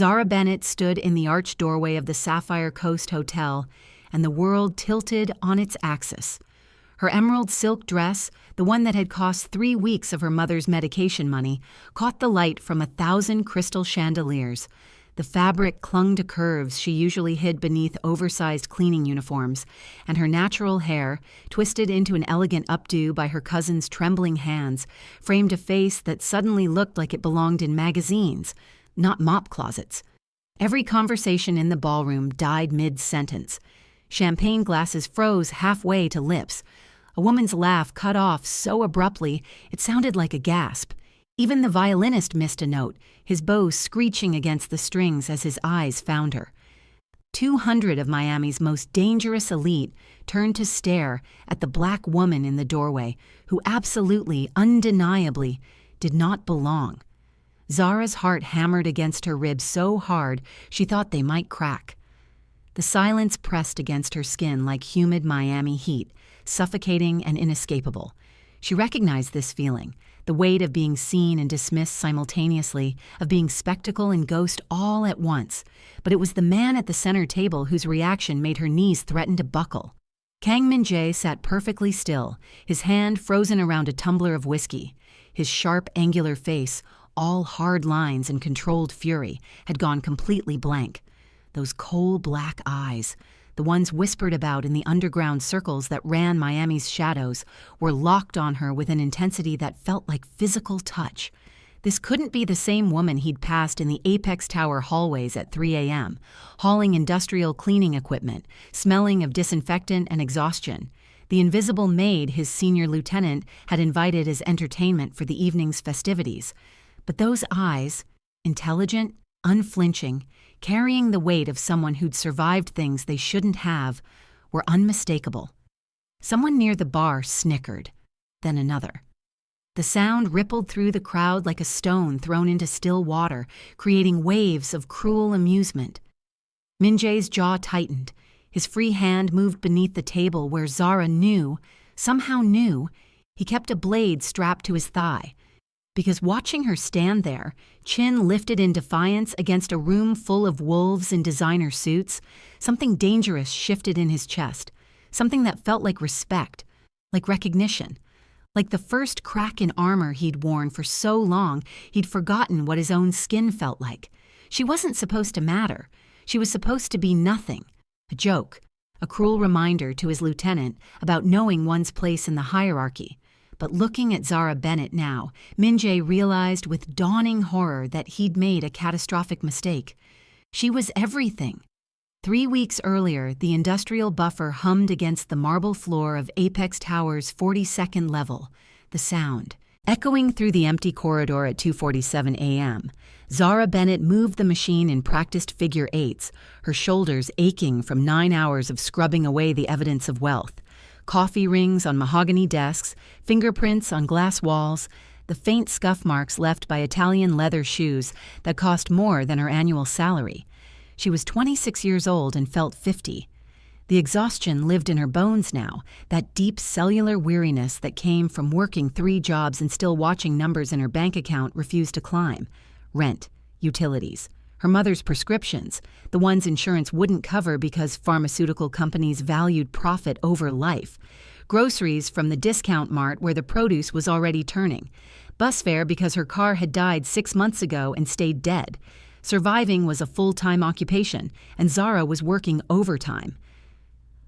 Zara Bennett stood in the arched doorway of the Sapphire Coast Hotel, and the world tilted on its axis. Her emerald silk dress, the one that had cost 3 weeks of her mother's medication money, caught the light from 1,000 crystal chandeliers. The fabric clung to curves she usually hid beneath oversized cleaning uniforms, and her natural hair, twisted into an elegant updo by her cousin's trembling hands, framed a face that suddenly looked like it belonged in magazines, not mop closets. Every conversation in the ballroom died mid-sentence. Champagne glasses froze halfway to lips. A woman's laugh cut off so abruptly it sounded like a gasp. Even the violinist missed a note, his bow screeching against the strings as his eyes found her. 200 of Miami's most dangerous elite turned to stare at the black woman in the doorway, who absolutely, undeniably, did not belong. Zara's heart hammered against her ribs so hard she thought they might crack. The silence pressed against her skin like humid Miami heat, suffocating and inescapable. She recognized this feeling, the weight of being seen and dismissed simultaneously, of being spectacle and ghost all at once. But it was the man at the center table whose reaction made her knees threaten to buckle. Kang Min-jae sat perfectly still, his hand frozen around a tumbler of whiskey. His sharp, angular face, all hard lines and controlled fury, had gone completely blank. Those coal black eyes, the ones whispered about in the underground circles that ran Miami's shadows, were locked on her with an intensity that felt like physical touch. This couldn't be the same woman he'd passed in the Apex Tower hallways at 3 a.m., hauling industrial cleaning equipment, smelling of disinfectant and exhaustion. The invisible maid his senior lieutenant had invited as entertainment for the evening's festivities. But those eyes, intelligent, unflinching, carrying the weight of someone who'd survived things they shouldn't have, were unmistakable. Someone near the bar snickered, then another. The sound rippled through the crowd like a stone thrown into still water, creating waves of cruel amusement. Min-jae's jaw tightened. His free hand moved beneath the table where Zara somehow knew, he kept a blade strapped to his thigh. Because watching her stand there, chin lifted in defiance against a room full of wolves in designer suits, something dangerous shifted in his chest, something that felt like respect, like recognition. Like the first crack in armor he'd worn for so long, he'd forgotten what his own skin felt like. She wasn't supposed to matter. She was supposed to be nothing, a joke, a cruel reminder to his lieutenant about knowing one's place in the hierarchy. But looking at Zara Bennett now, Min-jae realized with dawning horror that he'd made a catastrophic mistake. She was everything. 3 weeks earlier, the industrial buffer hummed against the marble floor of Apex Tower's 42nd level, the sound. Echoing through the empty corridor at 2:47 a.m., Zara Bennett moved the machine in practiced figure eights, her shoulders aching from 9 hours of scrubbing away the evidence of wealth. Coffee rings on mahogany desks, fingerprints on glass walls, the faint scuff marks left by Italian leather shoes that cost more than her annual salary. She was 26 years old and felt 50. The exhaustion lived in her bones now, that deep cellular weariness that came from working 3 jobs and still watching numbers in her bank account refuse to climb. Rent, utilities, her mother's prescriptions, the ones insurance wouldn't cover because pharmaceutical companies valued profit over life, groceries from the discount mart where the produce was already turning, bus fare because her car had died 6 months ago and stayed dead. Surviving was a full-time occupation, and Zara was working overtime.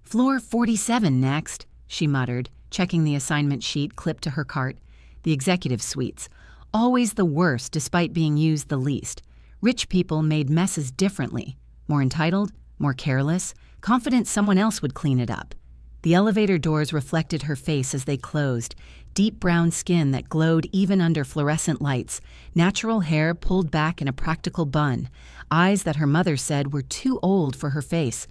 "Floor 47 next," she muttered, checking the assignment sheet clipped to her cart. The executive suites, always the worst despite being used the least. Rich people made messes differently, more entitled, more careless, confident someone else would clean it up. The elevator doors reflected her face as they closed, deep brown skin that glowed even under fluorescent lights, natural hair pulled back in a practical bun, eyes that her mother said were too old for her face.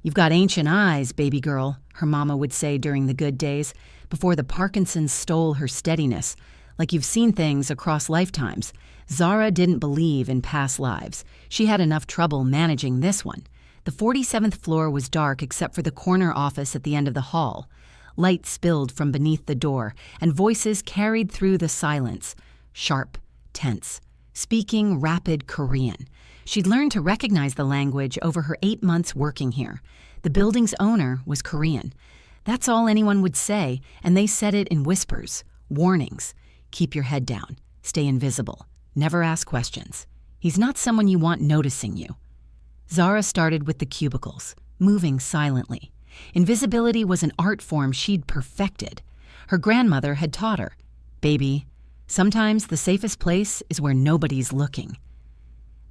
"You've got ancient eyes, baby girl," her mama would say during the good days, before the Parkinsons stole her steadiness. Like you've seen things across lifetimes. Zara didn't believe in past lives. She had enough trouble managing this one. The 47th floor was dark except for the corner office at the end of the hall. Light spilled from beneath the door, and voices carried through the silence. Sharp, tense, speaking rapid Korean. She'd learned to recognize the language over her 8 months working here. The building's owner was Korean. That's all anyone would say, and they said it in whispers, warnings. Keep your head down. Stay invisible. Never ask questions. He's not someone you want noticing you. Zara started with the cubicles, moving silently. Invisibility was an art form she'd perfected. Her grandmother had taught her, "Baby, sometimes the safest place is where nobody's looking."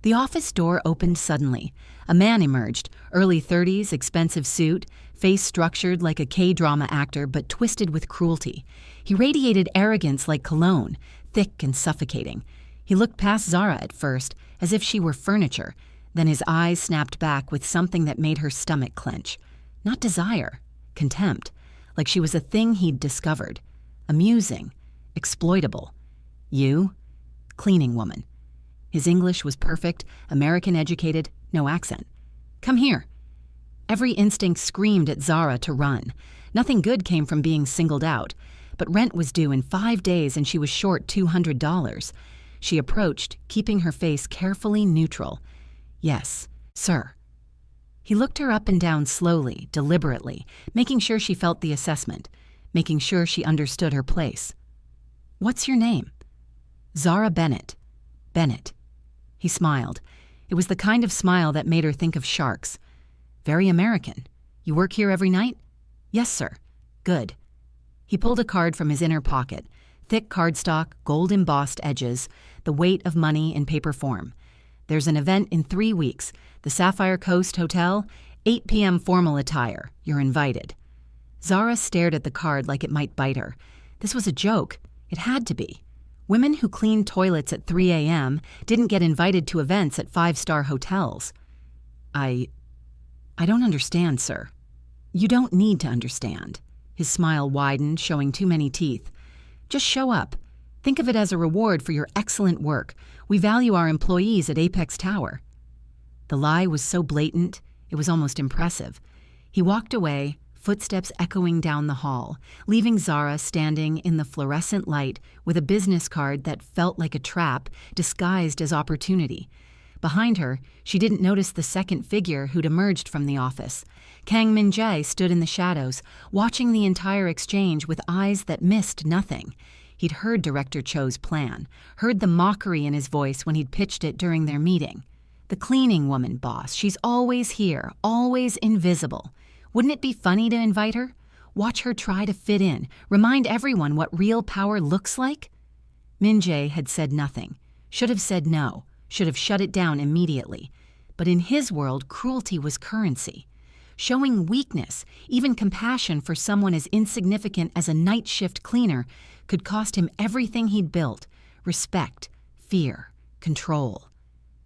The office door opened suddenly. A man emerged, early 30s, expensive suit, face structured like a K-drama actor but twisted with cruelty. He radiated arrogance like cologne, thick and suffocating. He looked past Zara at first, as if she were furniture. Then his eyes snapped back with something that made her stomach clench. Not desire, contempt, like she was a thing he'd discovered. Amusing, exploitable. "You?" Cleaning woman. His English was perfect, American-educated, no accent. "Come here." Every instinct screamed at Zara to run. Nothing good came from being singled out, but rent was due in 5 days and she was short $200. She approached, keeping her face carefully neutral. "Yes, sir." He looked her up and down slowly, deliberately, making sure she felt the assessment, making sure she understood her place. "What's your name?" "Zara Bennett." "Bennett." He smiled. It was the kind of smile that made her think of sharks. "Very American. You work here every night?" "Yes, sir." "Good." He pulled a card from his inner pocket. Thick cardstock, gold-embossed edges, the weight of money in paper form. "There's an event in 3 weeks. The Sapphire Coast Hotel, 8 p.m. formal attire. You're invited." Zara stared at the card like it might bite her. This was a joke. It had to be. Women who cleaned toilets at 3 a.m. didn't get invited to events at 5-star hotels. I don't understand, sir." "You don't need to understand." His smile widened, showing too many teeth. "Just show up. Think of it as a reward for your excellent work. We value our employees at Apex Tower." The lie was so blatant, it was almost impressive. He walked away, footsteps echoing down the hall, leaving Zara standing in the fluorescent light with a business card that felt like a trap disguised as opportunity. Behind her, she didn't notice the second figure who'd emerged from the office. Kang Min-jae stood in the shadows, watching the entire exchange with eyes that missed nothing. He'd heard Director Cho's plan, heard the mockery in his voice when he'd pitched it during their meeting. "The cleaning woman, boss. She's always here, always invisible. Wouldn't it be funny to invite her? Watch her try to fit in, remind everyone what real power looks like?" Min-jae had said nothing, should have said no, should have shut it down immediately. But in his world, cruelty was currency. Showing weakness, even compassion for someone as insignificant as a night shift cleaner, could cost him everything he'd built: respect, fear, control.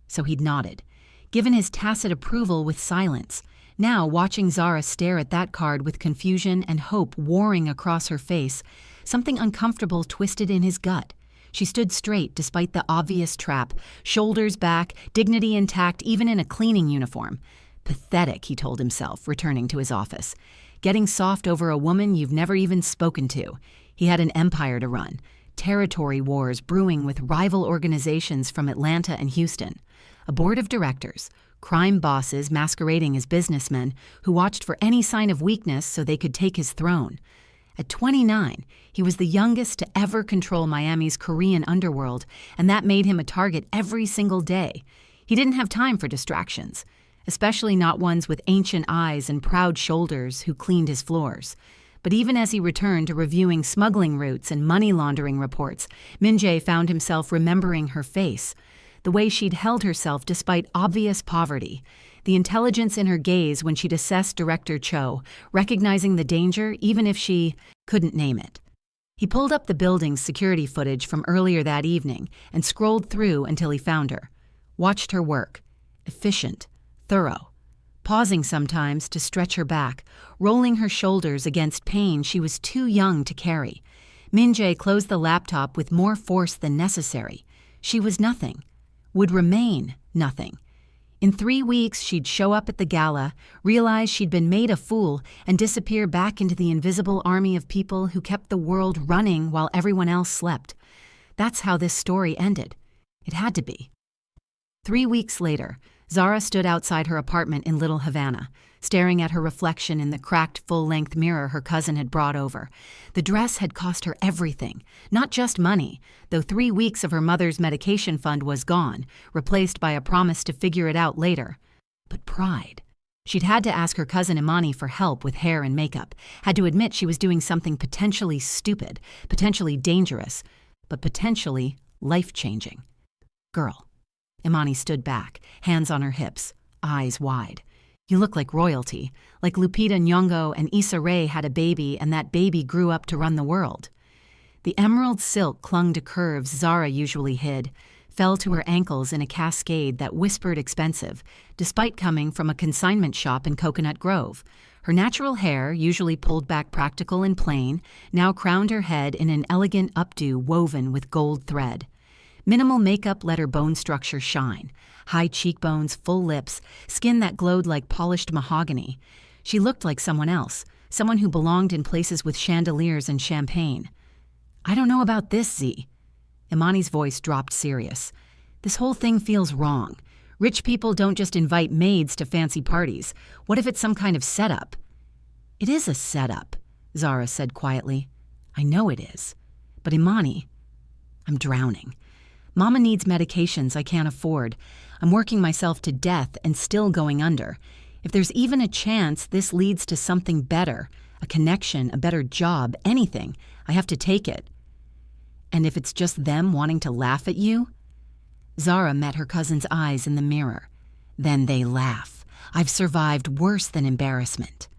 So he'd nodded, given his tacit approval with silence. Now, watching Zara stare at that card with confusion and hope warring across her face, something uncomfortable twisted in his gut. She stood straight despite the obvious trap, shoulders back, dignity intact even in a cleaning uniform. Pathetic, he told himself, returning to his office. Getting soft over a woman you've never even spoken to. He had an empire to run, territory wars brewing with rival organizations from Atlanta and Houston. A board of directors, crime bosses masquerading as businessmen who watched for any sign of weakness so they could take his throne. At 29, he was the youngest to ever control Miami's Korean underworld, and that made him a target every single day. He didn't have time for distractions, especially not ones with ancient eyes and proud shoulders who cleaned his floors. But even as he returned to reviewing smuggling routes and money laundering reports, Min-jae found himself remembering her face, the way she'd held herself despite obvious poverty, the intelligence in her gaze when she'd assessed Director Cho, recognizing the danger even if she couldn't name it. He pulled up the building's security footage from earlier that evening and scrolled through until he found her. Watched her work. Efficient, thorough, pausing sometimes to stretch her back, rolling her shoulders against pain she was too young to carry. Min-jae closed the laptop with more force than necessary. She was nothing. Would remain nothing. In 3 weeks, she'd show up at the gala, realize she'd been made a fool, and disappear back into the invisible army of people who kept the world running while everyone else slept. That's how this story ended. It had to be. 3 weeks later, Zara stood outside her apartment in Little Havana, staring at her reflection in the cracked full-length mirror her cousin had brought over. The dress had cost her everything, not just money, though 3 weeks of her mother's medication fund was gone, replaced by a promise to figure it out later. But pride. She'd had to ask her cousin Imani for help with hair and makeup, had to admit she was doing something potentially stupid, potentially dangerous, but potentially life-changing. Girl. Imani stood back, hands on her hips, eyes wide. You look like royalty, like Lupita Nyong'o and Issa Rae had a baby and that baby grew up to run the world. The emerald silk clung to curves Zara usually hid, fell to her ankles in a cascade that whispered expensive, despite coming from a consignment shop in Coconut Grove. Her natural hair, usually pulled back practical and plain, now crowned her head in an elegant updo woven with gold thread. Minimal makeup let her bone structure shine. High cheekbones, full lips, skin that glowed like polished mahogany. She looked like someone else, someone who belonged in places with chandeliers and champagne. I don't know about this, Z. Imani's voice dropped serious. This whole thing feels wrong. Rich people don't just invite maids to fancy parties. What if it's some kind of setup? It is a setup, Zara said quietly. I know it is. But Imani, I'm drowning. Mama needs medications I can't afford. I'm working myself to death and still going under. If there's even a chance this leads to something better, a connection, a better job, anything, I have to take it. And if it's just them wanting to laugh at you? Zara met her cousin's eyes in the mirror. Then they laugh. I've survived worse than embarrassment.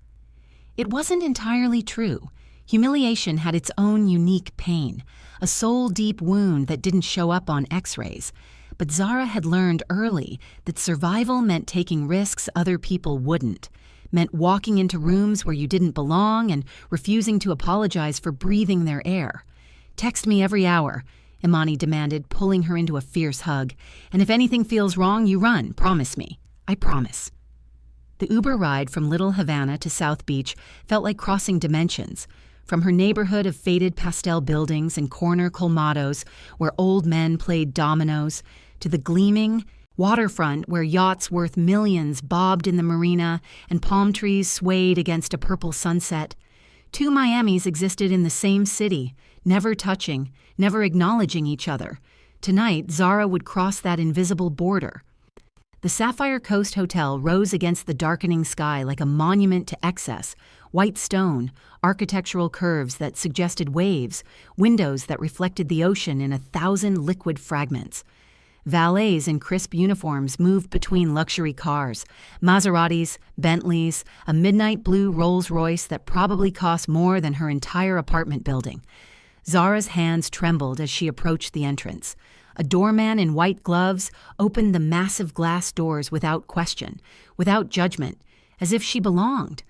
It wasn't entirely true. Humiliation had its own unique pain, a soul-deep wound that didn't show up on x-rays. But Zara had learned early that survival meant taking risks other people wouldn't, meant walking into rooms where you didn't belong and refusing to apologize for breathing their air. Text me every hour, Imani demanded, pulling her into a fierce hug. And if anything feels wrong, you run, promise me. I promise. The Uber ride from Little Havana to South Beach felt like crossing dimensions. From her neighborhood of faded pastel buildings and corner colmados where old men played dominoes, to the gleaming waterfront where yachts worth millions bobbed in the marina and palm trees swayed against a purple sunset. 2 Miamis existed in the same city, never touching, never acknowledging each other. Tonight, Zara would cross that invisible border. The Sapphire Coast Hotel rose against the darkening sky like a monument to excess, white stone, architectural curves that suggested waves, windows that reflected the ocean in 1,000 liquid fragments. Valets in crisp uniforms moved between luxury cars, Maseratis, Bentleys, a midnight blue Rolls-Royce that probably cost more than her entire apartment building. Zara's hands trembled as she approached the entrance. A doorman in white gloves opened the massive glass doors without question, without judgment, as if she belonged.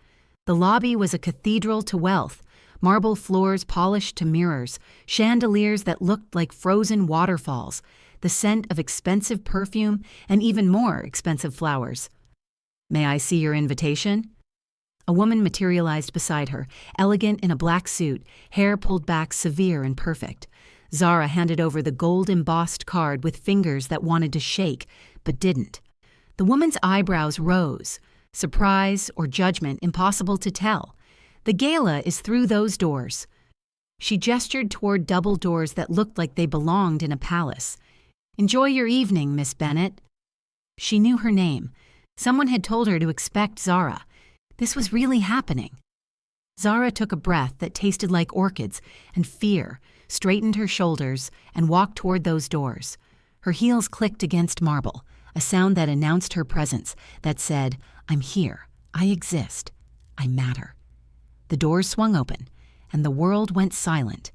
The lobby was a cathedral to wealth, marble floors polished to mirrors, chandeliers that looked like frozen waterfalls, the scent of expensive perfume and even more expensive flowers. May I see your invitation? A woman materialized beside her, elegant in a black suit, hair pulled back severe and perfect. Zara handed over the gold-embossed card with fingers that wanted to shake, but didn't. The woman's eyebrows rose. Surprise or judgment impossible to tell. The gala is through those doors. She gestured toward double doors that looked like they belonged in a palace. Enjoy your evening, Miss Bennett. She knew her name. Someone had told her to expect Zara. This was really happening. Zara took a breath that tasted like orchids and fear, straightened her shoulders, and walked toward those doors. Her heels clicked against marble, a sound that announced her presence, that said, I'm here, I exist, I matter. The doors swung open, and the world went silent.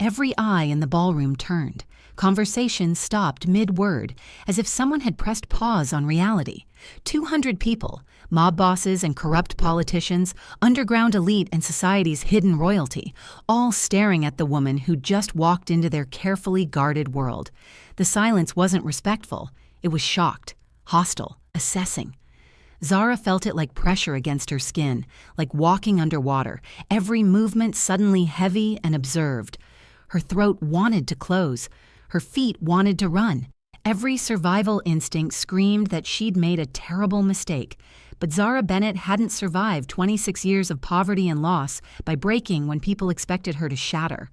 Every eye in the ballroom turned. Conversation stopped mid-word, as if someone had pressed pause on reality. 200 people, mob bosses and corrupt politicians, underground elite and society's hidden royalty, all staring at the woman who just walked into their carefully guarded world. The silence wasn't respectful. It was shocked, hostile, assessing. Zara felt it like pressure against her skin, like walking underwater, every movement suddenly heavy and observed. Her throat wanted to close. Her feet wanted to run. Every survival instinct screamed that she'd made a terrible mistake, but Zara Bennett hadn't survived 26 years of poverty and loss by breaking when people expected her to shatter.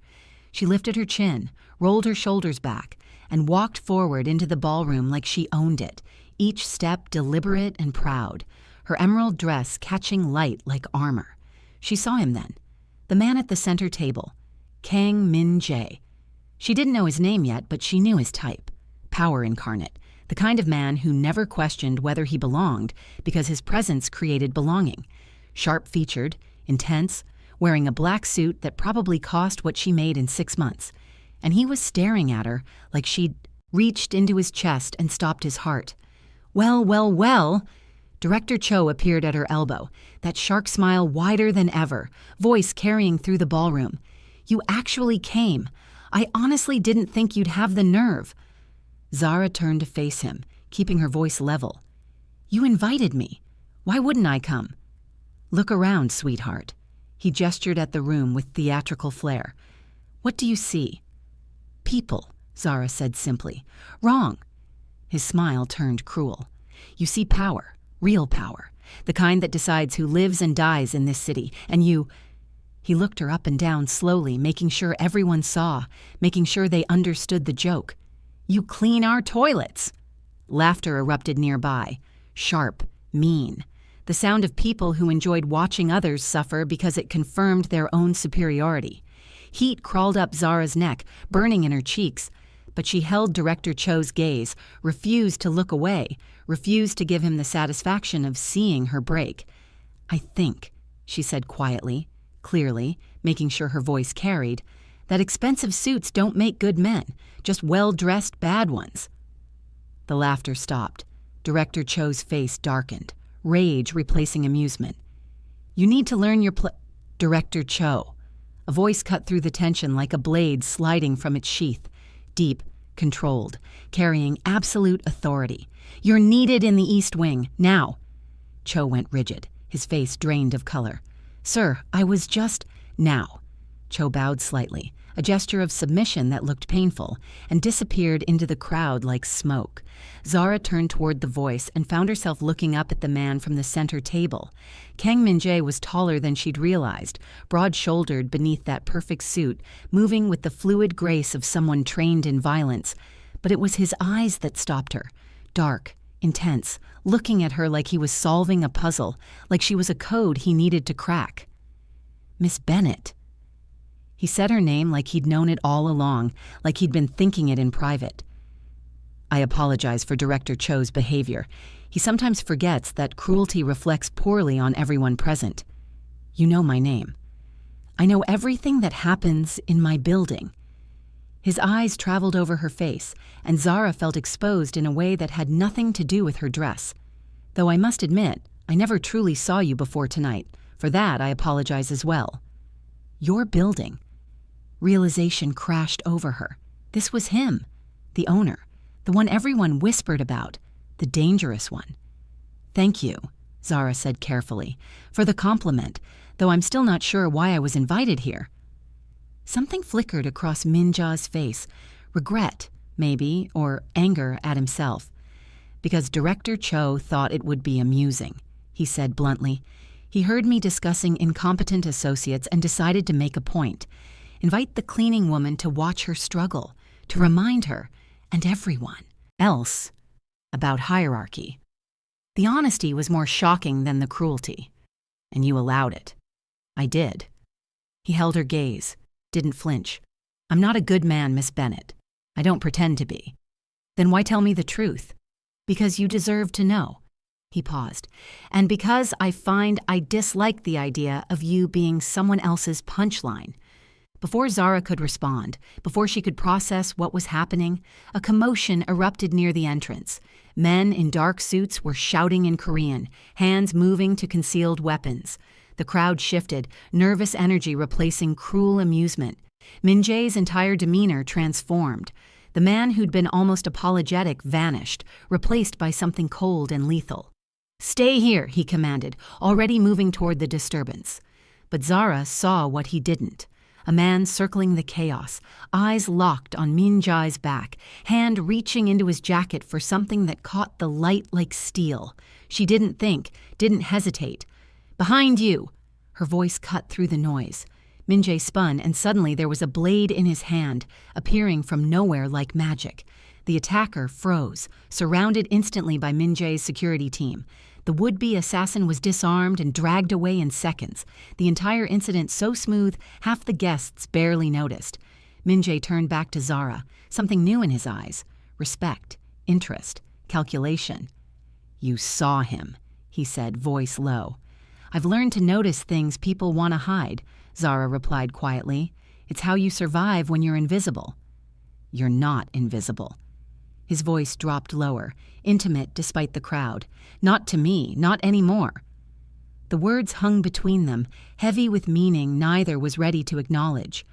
She lifted her chin, rolled her shoulders back, and walked forward into the ballroom like she owned it, each step deliberate and proud, her emerald dress catching light like armor. She saw him then, the man at the center table, Kang Min-jae. She didn't know his name yet, but she knew his type. Power incarnate, the kind of man who never questioned whether he belonged because his presence created belonging. Sharp-featured, intense, wearing a black suit that probably cost what she made in 6 months. And he was staring at her like she'd reached into his chest and stopped his heart. Well, well, well! Director Cho appeared at her elbow, that shark smile wider than ever, voice carrying through the ballroom. You actually came. I honestly didn't think you'd have the nerve. Zara turned to face him, keeping her voice level. You invited me. Why wouldn't I come? Look around, sweetheart. He gestured at the room with theatrical flair. What do you see? People, Zara said simply. Wrong. His smile turned cruel. You see power, real power, the kind that decides who lives and dies in this city, and you... He looked her up and down slowly, making sure everyone saw, making sure they understood the joke. You clean our toilets. Laughter erupted nearby, sharp, mean. The sound of people who enjoyed watching others suffer because it confirmed their own superiority. Heat crawled up Zara's neck, burning in her cheeks, but she held Director Cho's gaze, refused to look away, refused to give him the satisfaction of seeing her break. I think, she said quietly, clearly, making sure her voice carried, that expensive suits don't make good men, just well-dressed bad ones. The laughter stopped. Director Cho's face darkened, rage replacing amusement. You need to learn your Director Cho. A voice cut through the tension like a blade sliding from its sheath, deep, controlled, carrying absolute authority. You're needed in the East Wing, now. Cho went rigid, his face drained of color. Sir, I was just... Now. Cho bowed slightly, a gesture of submission that looked painful, and disappeared into the crowd like smoke. Zara turned toward the voice and found herself looking up at the man from the center table. Kang Min-jae was taller than she'd realized, broad-shouldered beneath that perfect suit, moving with the fluid grace of someone trained in violence. But it was his eyes that stopped her, dark, intense, looking at her like he was solving a puzzle, like she was a code he needed to crack. Miss Bennett. He said her name like he'd known it all along, like he'd been thinking it in private. I apologize for Director Cho's behavior. He sometimes forgets that cruelty reflects poorly on everyone present. You know my name. I know everything that happens in my building. His eyes traveled over her face, and Zara felt exposed in a way that had nothing to do with her dress. Though I must admit, I never truly saw you before tonight. For that, I apologize as well. Your building. Realization crashed over her. This was him, the owner, the one everyone whispered about, the dangerous one. Thank you, Zara said carefully, for the compliment, though I'm still not sure why I was invited here. Something flickered across Min-jae's face, regret, maybe, or anger at himself. Because Director Cho thought it would be amusing, he said bluntly. He heard me discussing incompetent associates and decided to make a point. Invite the cleaning woman to watch her struggle, to remind her, and everyone else, about hierarchy. The honesty was more shocking than the cruelty. And you allowed it. I did. He held her gaze, didn't flinch. I'm not a good man, Miss Bennett. I don't pretend to be. Then why tell me the truth? Because you deserve to know. He paused. And because I find I dislike the idea of you being someone else's punchline. Before Zara could respond, before she could process what was happening, a commotion erupted near the entrance. Men in dark suits were shouting in Korean, hands moving to concealed weapons. The crowd shifted, nervous energy replacing cruel amusement. Min-jae's entire demeanor transformed. The man who'd been almost apologetic vanished, replaced by something cold and lethal. Stay here, he commanded, already moving toward the disturbance. But Zara saw what he didn't. a man circling the chaos, eyes locked on Min Jae's back, hand reaching into his jacket for something that caught the light like steel. She didn't think, didn't hesitate. "Behind you!" Her voice cut through the noise. Min Jae spun, and suddenly there was a blade in his hand, appearing from nowhere like magic. The attacker froze, surrounded instantly by Min Jae's security team. The would-be assassin was disarmed and dragged away in seconds, the entire incident so smooth half the guests barely noticed. Min Jae turned back to Zara, something new in his eyes: respect, interest, calculation. "You saw him," he said, voice low. "I've learned to notice things people want to hide," Zara replied quietly. "It's how you survive when you're invisible." "You're not invisible." His voice dropped lower, intimate despite the crowd. "Not to me, not anymore." The words hung between them, heavy with meaning neither was ready to acknowledge.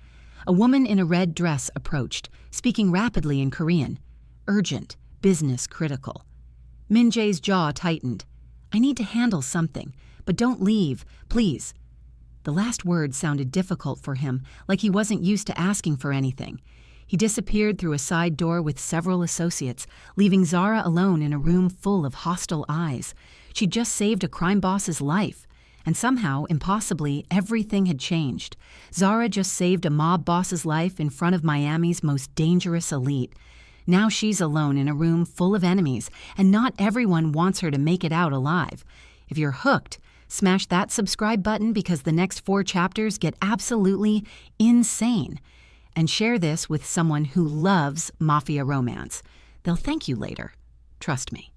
A woman in a red dress approached, speaking rapidly in Korean. Urgent, business critical. Min Jae's jaw tightened. "I need to handle something, but don't leave, please." The last word sounded difficult for him, like he wasn't used to asking for anything. He disappeared through a side door with several associates, leaving Zara alone in a room full of hostile eyes. She'd just saved a crime boss's life. And somehow, impossibly, everything had changed. Zara just saved a mob boss's life in front of Miami's most dangerous elite. Now she's alone in a room full of enemies, and not everyone wants her to make it out alive. If you're hooked, smash that subscribe button because the next 4 chapters get absolutely insane. And share this with someone who loves Mafia romance. They'll thank you later. Trust me.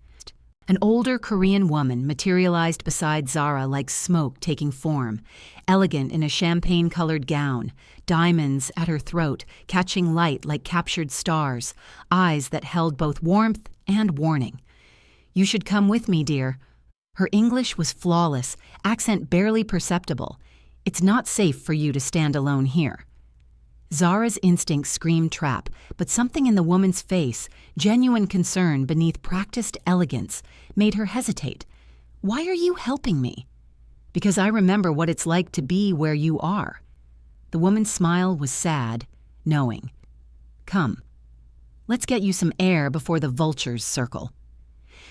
An older Korean woman materialized beside Zara like smoke taking form, elegant in a champagne-colored gown, diamonds at her throat, catching light like captured stars, eyes that held both warmth and warning. "You should come with me, dear." Her English was flawless, accent barely perceptible. "It's not safe for you to stand alone here." Zara's instincts screamed trap, but something in the woman's face, genuine concern beneath practiced elegance, made her hesitate. "Why are you helping me?" "Because I remember what it's like to be where you are." The woman's smile was sad, knowing. "Come. Let's get you some air before the vultures circle."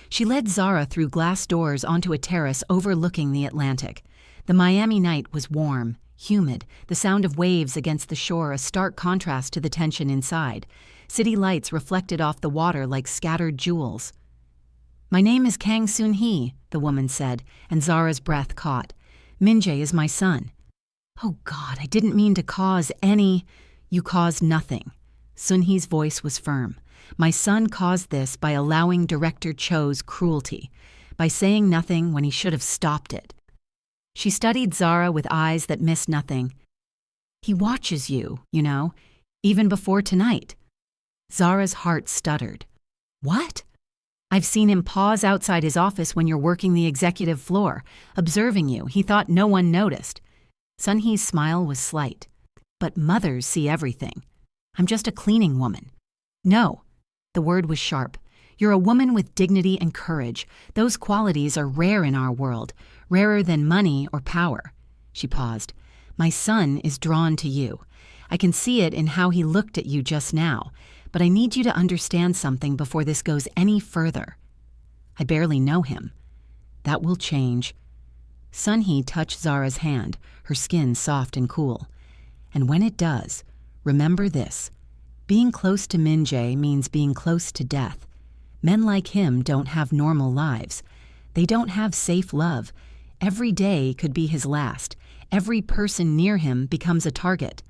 She led Zara through glass doors onto a terrace overlooking the Atlantic. The Miami night was warm, humid, the sound of waves against the shore a stark contrast to the tension inside. City lights reflected off the water like scattered jewels. "My name is Kang Soon-hee," the woman said, and Zara's breath caught. "Min Jae is my son." "Oh God, I didn't mean to cause any—" "You caused nothing." Soon-hee's voice was firm. "My son caused this by allowing Director Cho's cruelty, by saying nothing when he should have stopped it." She studied Zara with eyes that missed nothing. "He watches you, you know, even before tonight." Zara's heart stuttered. "What?" "I've seen him pause outside his office when you're working the executive floor, observing you. He thought no one noticed." Sun-hee's smile was slight. "But mothers see everything. I'm just a cleaning woman." "No." The word was sharp. "You're a woman with dignity and courage. Those qualities are rare in our world, rarer than money or power." She paused. "My son is drawn to you. I can see it in how he looked at you just now, but I need you to understand something before this goes any further." "I barely know him." "That will change." Sun-hee touched Zara's hand, her skin soft and cool. "And when it does, remember this. Being close to Min Jae means being close to death. Men like him don't have normal lives. They don't have safe love. Every day could be his last. Every person near him becomes a target."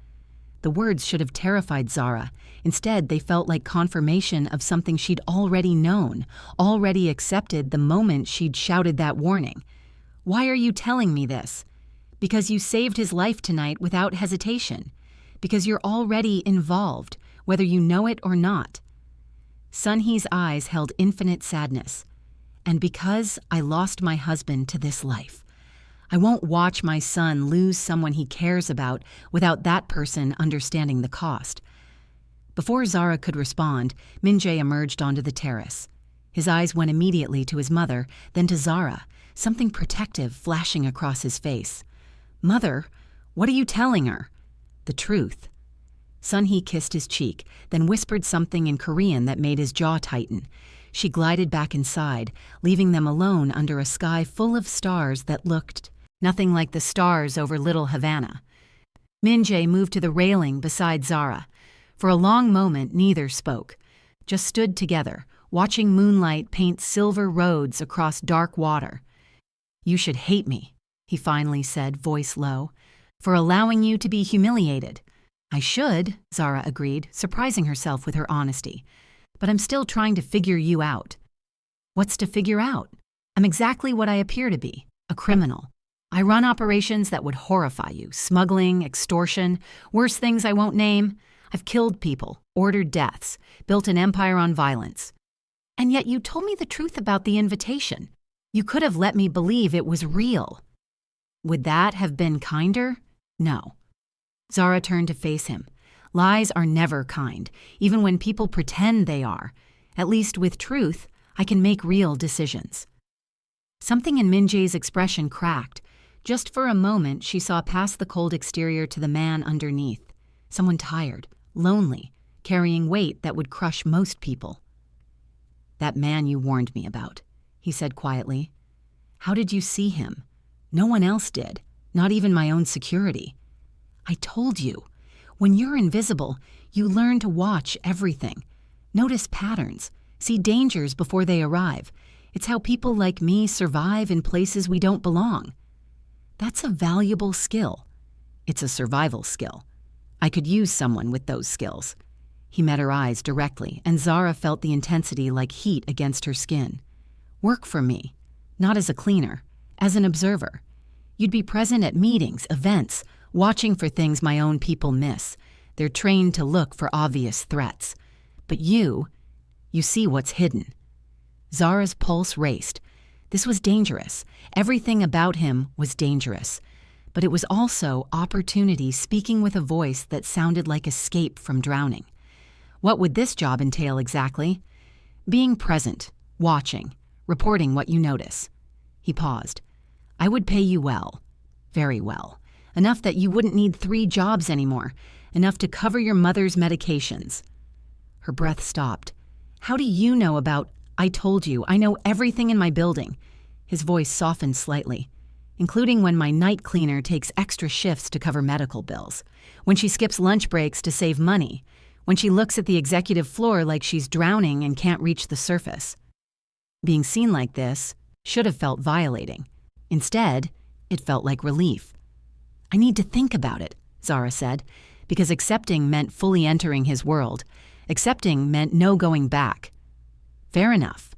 The words should have terrified Zara. Instead, they felt like confirmation of something she'd already known, already accepted the moment she'd shouted that warning. "Why are you telling me this?" "Because you saved his life tonight without hesitation. Because you're already involved, whether you know it or not." Sun-hee's eyes held infinite sadness. "And because I lost my husband to this life. I won't watch my son lose someone he cares about without that person understanding the cost." Before Zara could respond, Min Jae emerged onto the terrace. His eyes went immediately to his mother, then to Zara, something protective flashing across his face. "Mother, what are you telling her?" The truth. Sunhee kissed his cheek, then whispered something in Korean that made his jaw tighten. She glided back inside, leaving them alone under a sky full of stars that looked nothing like the stars over Little Havana. Min-jae moved to the railing beside Zara. For a long moment, neither spoke, just stood together, watching moonlight paint silver roads across dark water. "You should hate me," he finally said, voice low, "for allowing you to be humiliated." "I should," Zara agreed, surprising herself with her honesty. "But I'm still trying to figure you out." "What's to figure out? I'm exactly what I appear to be, a criminal. I run operations that would horrify you, smuggling, extortion, worse things I won't name. I've killed people, ordered deaths, built an empire on violence. And yet you told me the truth about the invitation. You could have let me believe it was real. Would that have been kinder? No." Zara turned to face him. "Lies are never kind, even when people pretend they are. At least with truth, I can make real decisions." Something in Min-jae's expression cracked. Just for a moment, she saw past the cold exterior to the man underneath. Someone tired, lonely, carrying weight that would crush most people. "That man you warned me about," he said quietly. "How did you see him? No one else did, not even my own security. I told you, when you're invisible, you learn to watch everything, notice patterns, see dangers before they arrive. It's how people like me survive in places we don't belong. That's a valuable skill. It's a survival skill. I could use someone with those skills." He met her eyes directly, and Zara felt the intensity like heat against her skin. "Work for me, not as a cleaner, as an observer. You'd be present at meetings, events, watching for things my own people miss. They're trained to look for obvious threats. But you see what's hidden." Zara's pulse raced. This was dangerous. Everything about him was dangerous. But it was also opportunity speaking with a voice that sounded like escape from drowning. What would this job entail exactly? Being present, watching, reporting what you notice. He paused. "I would pay you well, very well. Enough that you wouldn't need 3 jobs anymore. Enough to cover your mother's medications." Her breath stopped. "How do you know about— I told you, I know everything in my building." His voice softened slightly. "Including when my night cleaner takes extra shifts to cover medical bills, when she skips lunch breaks to save money, when she looks at the executive floor like she's drowning and can't reach the surface." Being seen like this should have felt violating. Instead, it felt like relief. "I need to think about it," Zara said, because accepting meant fully entering his world. Accepting meant no going back. "Fair enough."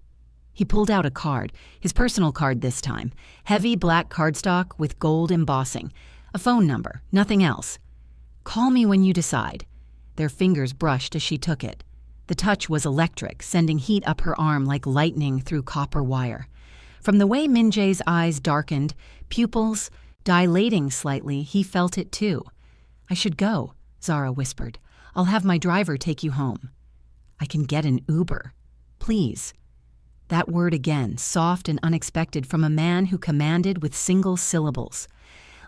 He pulled out a card, his personal card this time, heavy black cardstock with gold embossing, a phone number, nothing else. "Call me when you decide." Their fingers brushed as she took it. The touch was electric, sending heat up her arm like lightning through copper wire. From the way Min-jae's eyes darkened, pupils dilating slightly, he felt it too. "I should go," Zara whispered. "I'll have my driver take you home." "I can get an Uber. Please." That word again, soft and unexpected from a man who commanded with single syllables.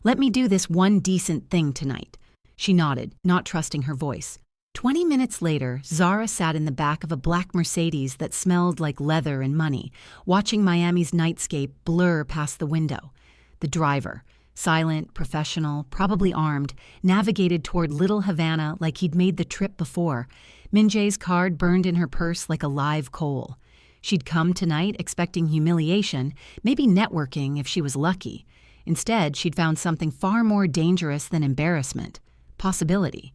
"Let me do this one decent thing tonight." She nodded, not trusting her voice. 20 minutes later, Zara sat in the back of a black Mercedes that smelled like leather and money, watching Miami's nightscape blur past the window. The driver, silent, professional, probably armed, navigated toward Little Havana like he'd made the trip before. Min-jae's card burned in her purse like a live coal. She'd come tonight expecting humiliation, maybe networking if she was lucky. Instead, she'd found something far more dangerous than embarrassment. Possibility.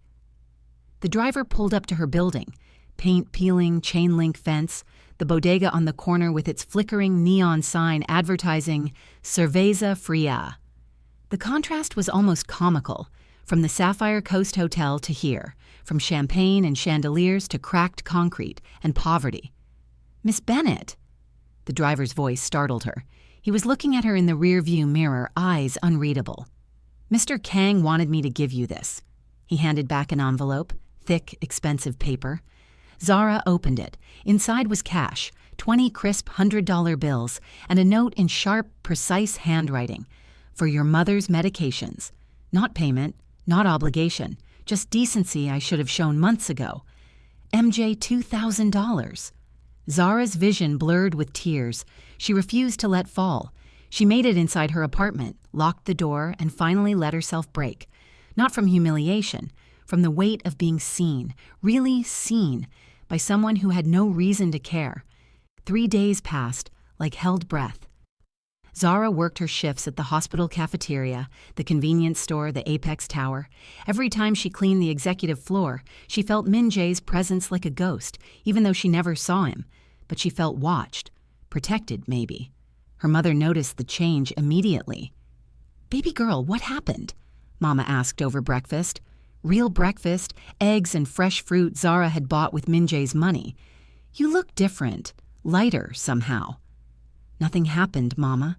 The driver pulled up to her building. Paint peeling, chain-link fence, the bodega on the corner with its flickering neon sign advertising Cerveza Fria. The contrast was almost comical, from the Sapphire Coast Hotel to here, from champagne and chandeliers to cracked concrete and poverty. "Miss Bennett!" The driver's voice startled her. He was looking at her in the rear-view mirror, eyes unreadable. "Mr. Kang wanted me to give you this." He handed back an envelope, thick, expensive paper. Zara opened it. Inside was cash, 20 crisp $100 bills, and a note in sharp, precise handwriting. "For your mother's medications. Not payment, not obligation. Just decency I should have shown months ago. MJ, $2,000. Zara's vision blurred with tears. She refused to let fall. She made it inside her apartment, locked the door, and finally let herself break. Not from humiliation, from the weight of being seen, really seen, by someone who had no reason to care. 3 days passed, like held breath. Zara worked her shifts at the hospital cafeteria, the convenience store, the Apex Tower. Every time she cleaned the executive floor, she felt Min Jae's presence like a ghost, even though she never saw him. But she felt watched, protected maybe. Her mother noticed the change immediately. "Baby girl, what happened?" Mama asked over breakfast. Real breakfast, eggs and fresh fruit Zara had bought with Min Jae's money. "You look different, lighter somehow." "Nothing happened, Mama."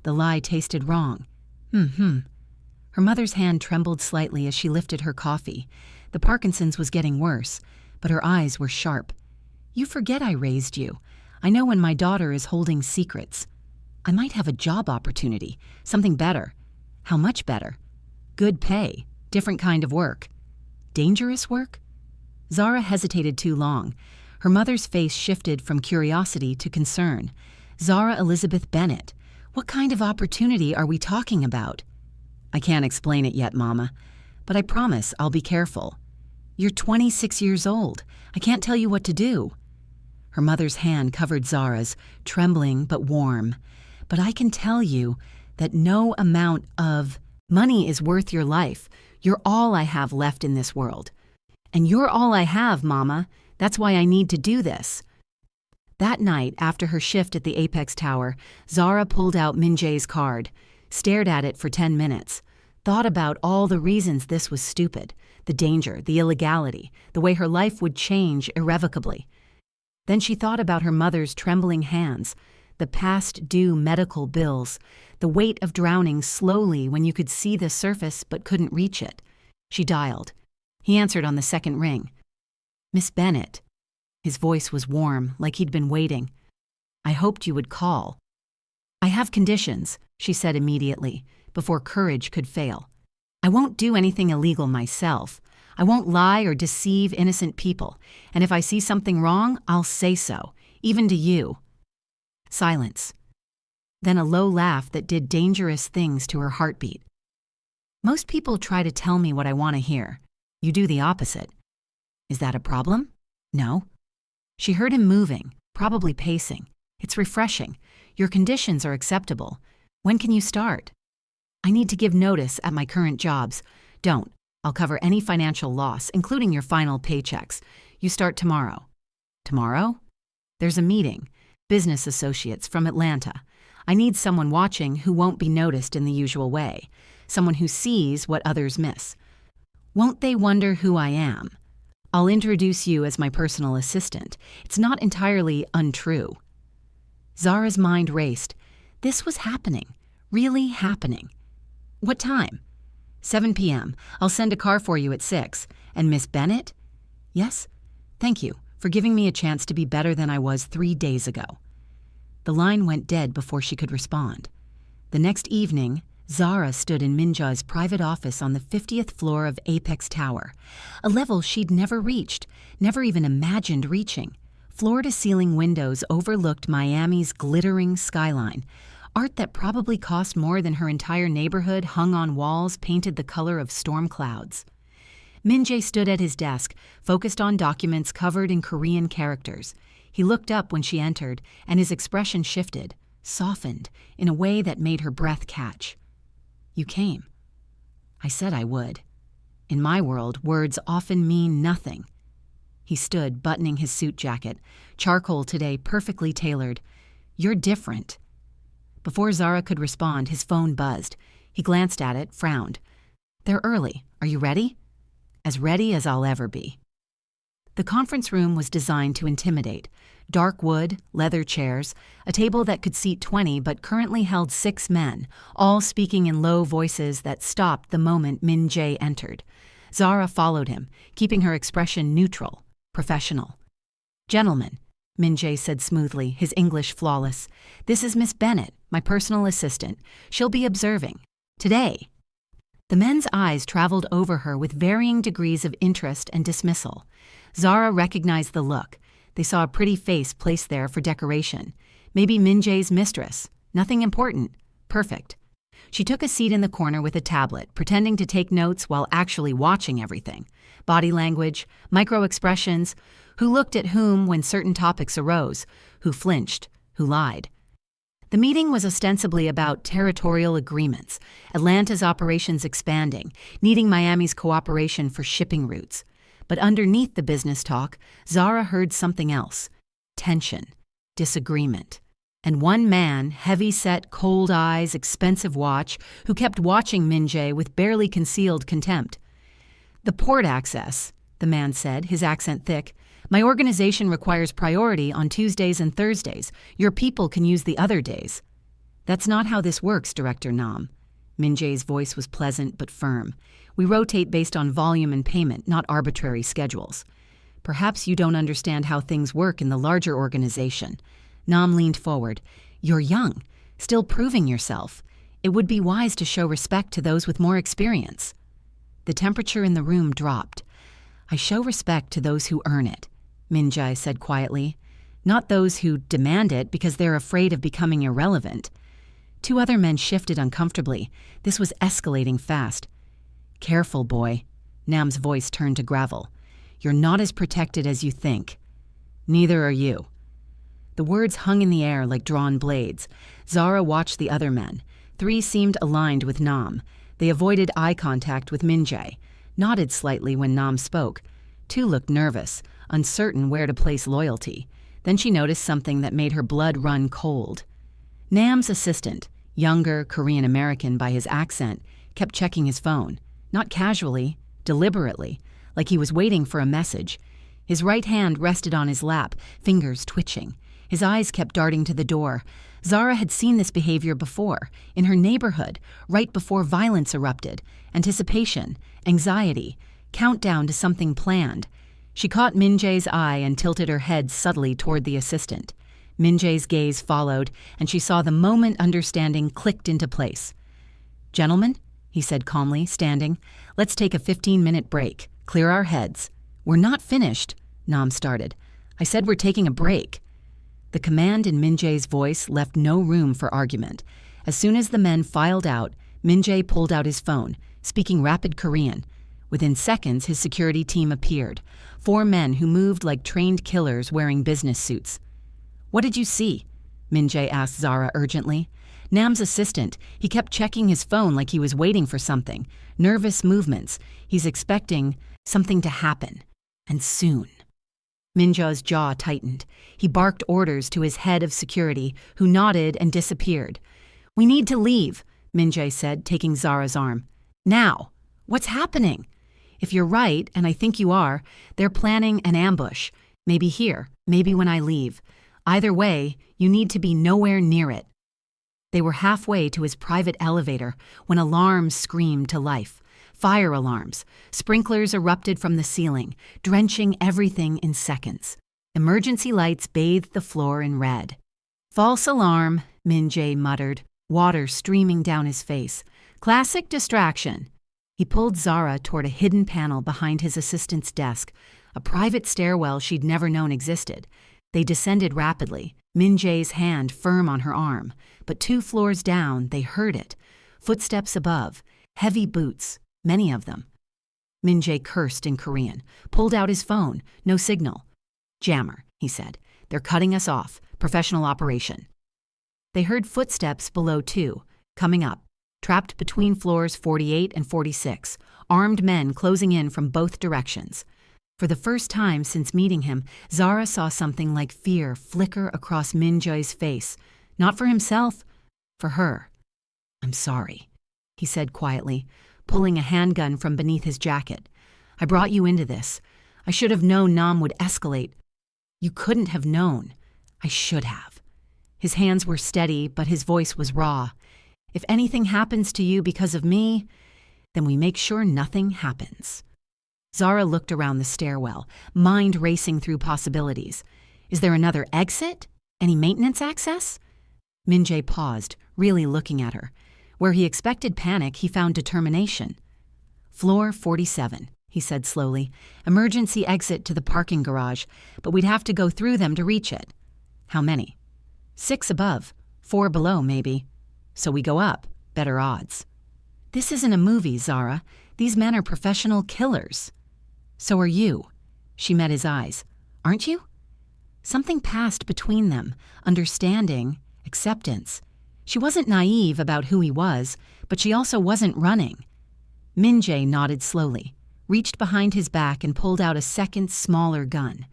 The lie tasted wrong. Her mother's hand trembled slightly as she lifted her coffee. The Parkinson's was getting worse, but her eyes were sharp. "You forget I raised you. I know when my daughter is holding secrets. I might have a job opportunity, something better." "How much better?" "Good pay, different kind of work." "Dangerous work?" Zara hesitated too long. Her mother's face shifted from curiosity to concern. "Zara Elizabeth Bennett, what kind of opportunity are we talking about?" "I can't explain it yet, Mama, but I promise I'll be careful." "You're 26 years old. I can't tell you what to do." Her mother's hand covered Zara's, trembling but warm. "But I can tell you that no amount of money is worth your life. You're all I have left in this world. And you're all I have, Mama. That's why I need to do this." That night, after her shift at the Apex Tower, Zara pulled out Min Jae's card, stared at it for 10 minutes, thought about all the reasons this was stupid, the danger, the illegality, the way her life would change irrevocably. Then she thought about her mother's trembling hands, the past due medical bills, the weight of drowning slowly when you could see the surface but couldn't reach it. She dialed. He answered on the second ring. "Miss Bennett." His voice was warm, like he'd been waiting. "I hoped you would call." "I have conditions," she said immediately, before courage could fail. "I won't do anything illegal myself. I won't lie or deceive innocent people, and if I see something wrong, I'll say so, even to you." Silence. Then a low laugh that did dangerous things to her heartbeat. "Most people try to tell me what I want to hear. You do the opposite. Is that a problem?" "No." She heard him moving, probably pacing. "It's refreshing. Your conditions are acceptable. When can you start?" "I need to give notice at my current jobs." "Don't. I'll cover any financial loss, including your final paychecks. You start tomorrow." "Tomorrow?" "There's a meeting. Business associates from Atlanta. I need someone watching who won't be noticed in the usual way. Someone who sees what others miss. Won't they wonder who I am? I'll introduce you as my personal assistant. It's not entirely untrue." Zara's mind raced. This was happening. Really happening. "What time?" 7 p.m. I'll send a car for you at 6. "And Miss Bennett?" "Yes?" "Thank you for giving me a chance to be better than I was 3 days ago." The line went dead before she could respond. The next evening, Zara stood in Min Jae's private office on the 50th floor of Apex Tower, a level she'd never reached, never even imagined reaching. Floor-to-ceiling windows overlooked Miami's glittering skyline. Art that probably cost more than her entire neighborhood hung on walls painted the color of storm clouds. Min Jae stood at his desk, focused on documents covered in Korean characters. He looked up when she entered, and his expression shifted, softened, in a way that made her breath catch. "You came." "I said I would. In my world, words often mean nothing." He stood, buttoning his suit jacket, charcoal today perfectly tailored. "You're different." Before Zara could respond, his phone buzzed. He glanced at it, frowned. "They're early. Are you ready?" "As ready as I'll ever be." The conference room was designed to intimidate. Dark wood, leather chairs, a table that could seat 20 but currently held 6 men, all speaking in low voices that stopped the moment Min Jae entered. Zara followed him, keeping her expression neutral, professional. "Gentlemen," Min Jae said smoothly, his English flawless, "this is Miss Bennett, my personal assistant. She'll be observing. Today." The men's eyes traveled over her with varying degrees of interest and dismissal. Zara recognized the look. They saw a pretty face placed there for decoration. Maybe Min-jae's mistress. Nothing important. Perfect. She took a seat in the corner with a tablet, pretending to take notes while actually watching everything. Body language, micro-expressions, who looked at whom when certain topics arose, who flinched, who lied. The meeting was ostensibly about territorial agreements, Atlanta's operations expanding, needing Miami's cooperation for shipping routes. But underneath the business talk, Zara heard something else: tension, disagreement. And one man, heavy-set, cold eyes, expensive watch, who kept watching Min-jae with barely concealed contempt. "The port access," the man said, his accent thick. "My organization requires priority on Tuesdays and Thursdays. Your people can use the other days." "That's not how this works, Director Nam." Min-jae's voice was pleasant but firm. "We rotate based on volume and payment, not arbitrary schedules." "Perhaps you don't understand how things work in the larger organization." Nam leaned forward. "You're young, still proving yourself. It would be wise to show respect to those with more experience." The temperature in the room dropped. "I show respect to those who earn it," Min-jae said quietly. "Not those who demand it because they're afraid of becoming irrelevant." Two other men shifted uncomfortably. This was escalating fast. "Careful, boy." Nam's voice turned to gravel. "You're not as protected as you think. Neither are you." The words hung in the air like drawn blades. Zara watched the other men. 3 seemed aligned with Nam. They avoided eye contact with Min-jae, nodded slightly when Nam spoke. 2 looked nervous, uncertain where to place loyalty. Then she noticed something that made her blood run cold. Nam's assistant, younger, Korean-American by his accent, kept checking his phone. Not casually, deliberately, like he was waiting for a message. His right hand rested on his lap, fingers twitching. His eyes kept darting to the door. Zara had seen this behavior before, in her neighborhood, right before violence erupted. Anticipation, anxiety, countdown to something planned. She caught Min-jae's eye and tilted her head subtly toward the assistant. Min-jae's gaze followed, and she saw the moment understanding clicked into place. "Gentlemen," he said calmly, standing, "let's take a 15-minute break. Clear our heads." "We're not finished," Nam started. "I said we're taking a break." The command in Min-jae's voice left no room for argument. As soon as the men filed out, Min-jae pulled out his phone, speaking rapid Korean. Within seconds, his security team appeared. 4 men who moved like trained killers wearing business suits. "What did you see?" Min-jae asked Zara urgently. Nam's assistant, he kept checking his phone like he was waiting for something. Nervous movements. He's expecting something to happen. And soon. Min-jae's jaw tightened. He barked orders to his head of security, who nodded and disappeared. "We need to leave," Min-jae said, taking Zara's arm. "Now. What's happening?" "If you're right, and I think you are, they're planning an ambush. Maybe here, maybe when I leave. Either way, you need to be nowhere near it." They were halfway to his private elevator when alarms screamed to life. Fire alarms. Sprinklers erupted from the ceiling, drenching everything in seconds. Emergency lights bathed the floor in red. "False alarm," Min-jae muttered, water streaming down his face. "Classic distraction." He pulled Zara toward a hidden panel behind his assistant's desk, a private stairwell she'd never known existed. They descended rapidly, Min-jae's hand firm on her arm. But 2 floors down, they heard it. Footsteps above, heavy boots, many of them. Min-jae cursed in Korean, pulled out his phone, no signal. "Jammer," he said. "They're cutting us off. Professional operation." They heard footsteps below too, coming up, trapped between floors 48 and 46, armed men closing in from both directions. For the first time since meeting him, Zara saw something like fear flicker across Min-jae's face. Not for himself, for her. "I'm sorry," he said quietly, pulling a handgun from beneath his jacket. "I brought you into this. I should have known Nam would escalate." "You couldn't have known." "I should have." His hands were steady, but his voice was raw. "If anything happens to you because of me, then we make sure nothing happens." Zara looked around the stairwell, mind racing through possibilities. Is there another exit? Any maintenance access? Min-jae paused, really looking at her. Where he expected panic, he found determination. "Floor 47, he said slowly. "Emergency exit to the parking garage, but we'd have to go through them to reach it." "How many?" "6 above, 4 below, maybe. So we go up, better odds." "This isn't a movie, Zara. These men are professional killers." "So are you." She met his eyes. "Aren't you?" Something passed between them, understanding, acceptance. She wasn't naive about who he was, but she also wasn't running. Min-jae nodded slowly, reached behind his back and pulled out a second, smaller gun.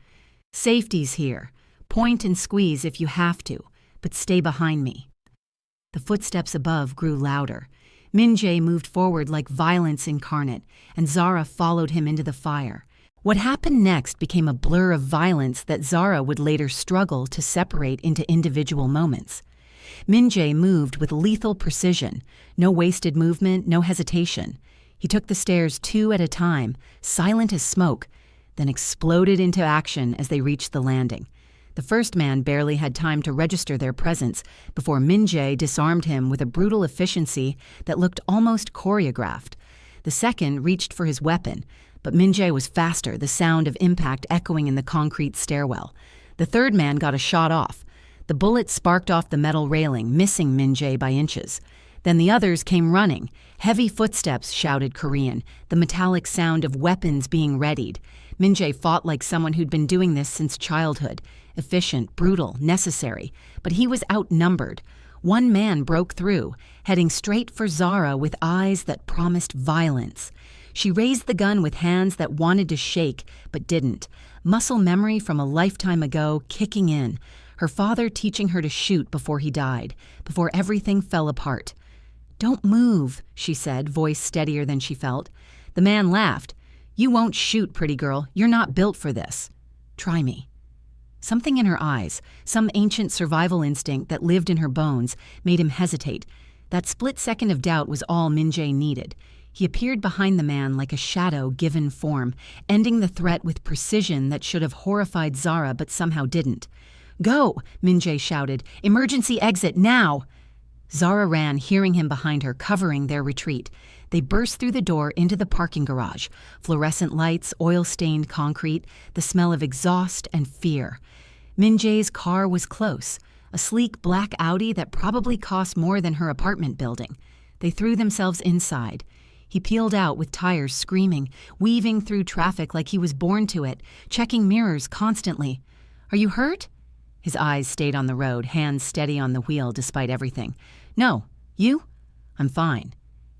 "Safety's here. Point and squeeze if you have to, but stay behind me." The footsteps above grew louder. Min-jae moved forward like violence incarnate, and Zara followed him into the fire. What happened next became a blur of violence that Zara would later struggle to separate into individual moments. Min-jae moved with lethal precision, no wasted movement, no hesitation. He took the stairs 2 at a time, silent as smoke, then exploded into action as they reached the landing. The first man barely had time to register their presence before Min-jae disarmed him with a brutal efficiency that looked almost choreographed. The second reached for his weapon, but Min-jae was faster, the sound of impact echoing in the concrete stairwell. The third man got a shot off. The bullet sparked off the metal railing, missing Min-jae by inches. Then the others came running. "Heavy footsteps," shouted Korean, the metallic sound of weapons being readied. Min-jae fought like someone who'd been doing this since childhood. Efficient, brutal, necessary. But he was outnumbered. One man broke through, heading straight for Zara with eyes that promised violence. She raised the gun with hands that wanted to shake, but didn't. Muscle memory from a lifetime ago kicking in. Her father teaching her to shoot before he died, before everything fell apart. "Don't move," she said, voice steadier than she felt. The man laughed. "You won't shoot, pretty girl. You're not built for this. Try me." Something in her eyes, some ancient survival instinct that lived in her bones, made him hesitate. That split second of doubt was all Min-jae needed. He appeared behind the man like a shadow given form, ending the threat with precision that should have horrified Zara but somehow didn't. "Go!" Min-jae shouted. "Emergency exit, now!" Zara ran, hearing him behind her, covering their retreat. They burst through the door into the parking garage. Fluorescent lights, oil-stained concrete, the smell of exhaust and fear. Min-jae's car was close, a sleek black Audi that probably cost more than her apartment building. They threw themselves inside. He peeled out with tires screaming, weaving through traffic like he was born to it, checking mirrors constantly. "Are you hurt?" His eyes stayed on the road, hands steady on the wheel despite everything. "No. You?" "I'm fine."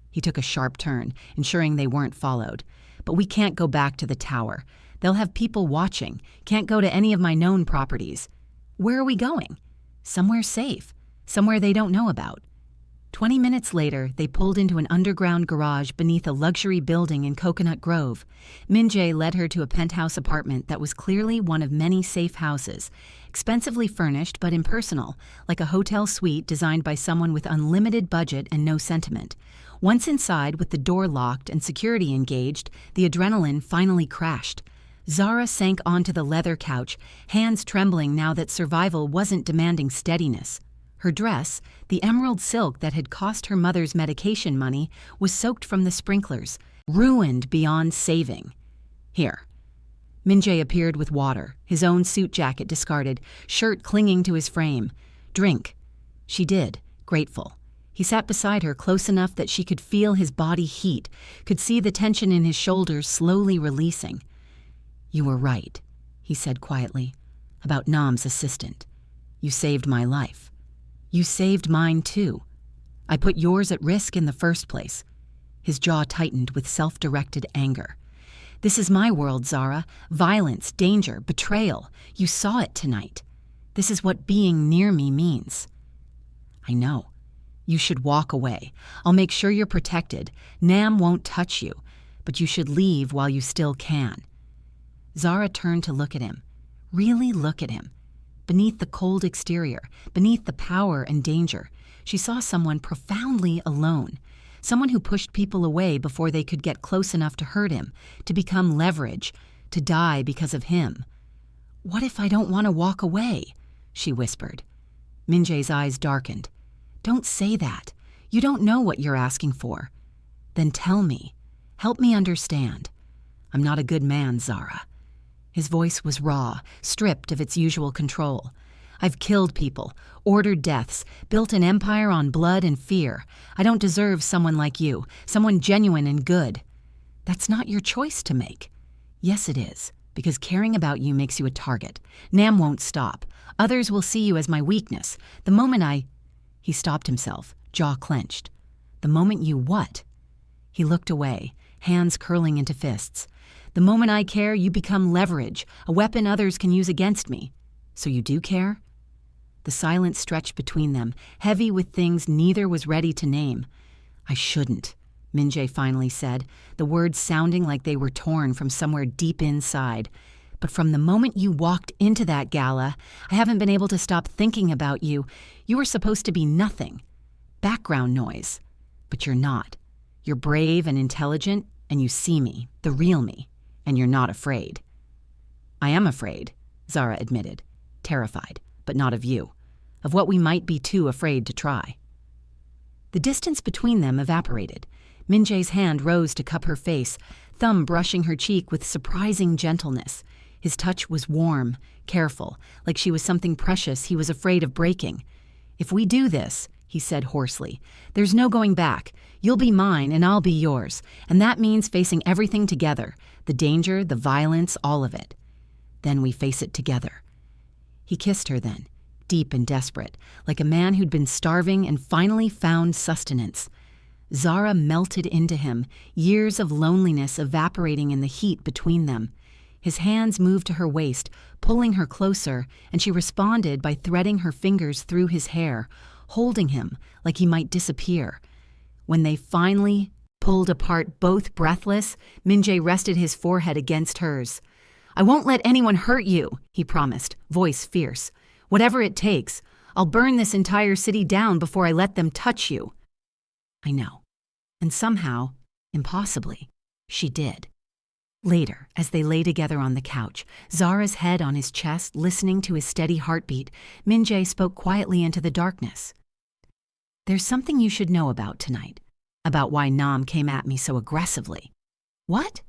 He took a sharp turn, ensuring they weren't followed. "But we can't go back to the tower. They'll have people watching. Can't go to any of my known properties." "Where are we going?" "Somewhere safe. Somewhere they don't know about." 20 minutes later, they pulled into an underground garage beneath a luxury building in Coconut Grove. Min-jae led her to a penthouse apartment that was clearly one of many safe houses, expensively furnished but impersonal, like a hotel suite designed by someone with unlimited budget and no sentiment. Once inside, with the door locked and security engaged, the adrenaline finally crashed. Zara sank onto the leather couch, hands trembling now that survival wasn't demanding steadiness. Her dress, the emerald silk that had cost her mother's medication money, was soaked from the sprinklers, ruined beyond saving. "Here." Min-jae appeared with water, his own suit jacket discarded, shirt clinging to his frame. "Drink." She did, grateful. He sat beside her close enough that she could feel his body heat, could see the tension in his shoulders slowly releasing. "You were right," he said quietly, "about Nam's assistant. You saved my life. You saved mine too. I put yours at risk in the first place." His jaw tightened with self-directed anger. "This is my world, Zara. Violence, danger, betrayal. You saw it tonight. This is what being near me means." "I know. You should walk away. I'll make sure you're protected. Nam won't touch you, but you should leave while you still can." Zara turned to look at him. Really look at him. Beneath the cold exterior, beneath the power and danger, she saw someone profoundly alone, someone who pushed people away before they could get close enough to hurt him, to become leverage, to die because of him. "What if I don't want to walk away?" she whispered. Min-jae's eyes darkened. "Don't say that. You don't know what you're asking for. Then tell me. Help me understand. I'm not a good man, Zara. His voice was raw, stripped of its usual control. I've killed people, ordered deaths, built an empire on blood and fear. I don't deserve someone like you, someone genuine and good. That's not your choice to make. Yes, it is, because caring about you makes you a target. Nam won't stop. Others will see you as my weakness. The moment He stopped himself, jaw clenched. The moment you what? He looked away, hands curling into fists. The moment I care, you become leverage, a weapon others can use against me. So you do care? The silence stretched between them, heavy with things neither was ready to name. I shouldn't, Min-jae finally said, the words sounding like they were torn from somewhere deep inside. But from the moment you walked into that gala, I haven't been able to stop thinking about you. You were supposed to be nothing. Background noise. But you're not. You're brave and intelligent, and you see me, the real me, and you're not afraid. I am afraid, Zara admitted, terrified, but not of you, of what we might be too afraid to try. The distance between them evaporated. Min-jae's hand rose to cup her face, thumb brushing her cheek with surprising gentleness. His touch was warm, careful, like she was something precious he was afraid of breaking. If we do this, he said hoarsely, there's no going back. You'll be mine and I'll be yours, and that means facing everything together, the danger, the violence, all of it. Then we face it together. He kissed her then, deep and desperate, like a man who'd been starving and finally found sustenance. Zara melted into him, years of loneliness evaporating in the heat between them. His hands moved to her waist, pulling her closer, and she responded by threading her fingers through his hair, holding him like he might disappear. When they finally pulled apart, both breathless, Min-jae rested his forehead against hers. I won't let anyone hurt you, he promised, voice fierce. Whatever it takes, I'll burn this entire city down before I let them touch you. I know. And somehow, impossibly, she did. Later, as they lay together on the couch, Zara's head on his chest, listening to his steady heartbeat, Min-jae spoke quietly into the darkness. There's something you should know about tonight, about why Nam came at me so aggressively. What?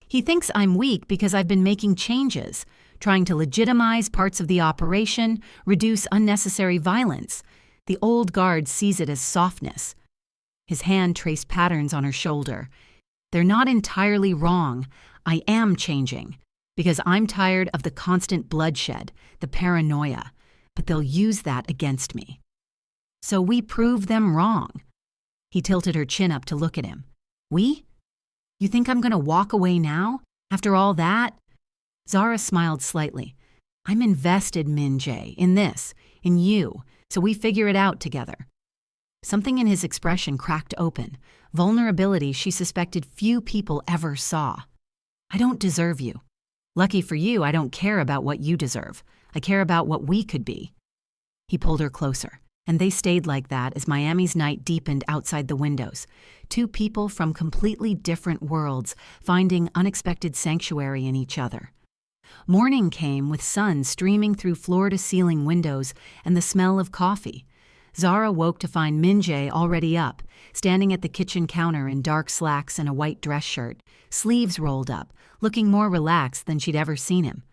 He thinks I'm weak because I've been making changes, trying to legitimize parts of the operation, reduce unnecessary violence. The old guard sees it as softness. His hand traced patterns on her shoulder. They're not entirely wrong. I am changing, because I'm tired of the constant bloodshed, the paranoia, but they'll use that against me. So we prove them wrong. He tilted her chin up to look at him. We? You think I'm going to walk away now, after all that? Zara smiled slightly. I'm invested, Min-jae, in this, in you, so we figure it out together. Something in his expression cracked open, vulnerability she suspected few people ever saw. I don't deserve you. Lucky for you, I don't care about what you deserve. I care about what we could be. He pulled her closer, and they stayed like that as Miami's night deepened outside the windows. Two people from completely different worlds finding unexpected sanctuary in each other. Morning came with sun streaming through floor-to-ceiling windows and the smell of coffee. Zara woke to find Min-jae already up, standing at the kitchen counter in dark slacks and a white dress shirt, sleeves rolled up, looking more relaxed than she'd ever seen him.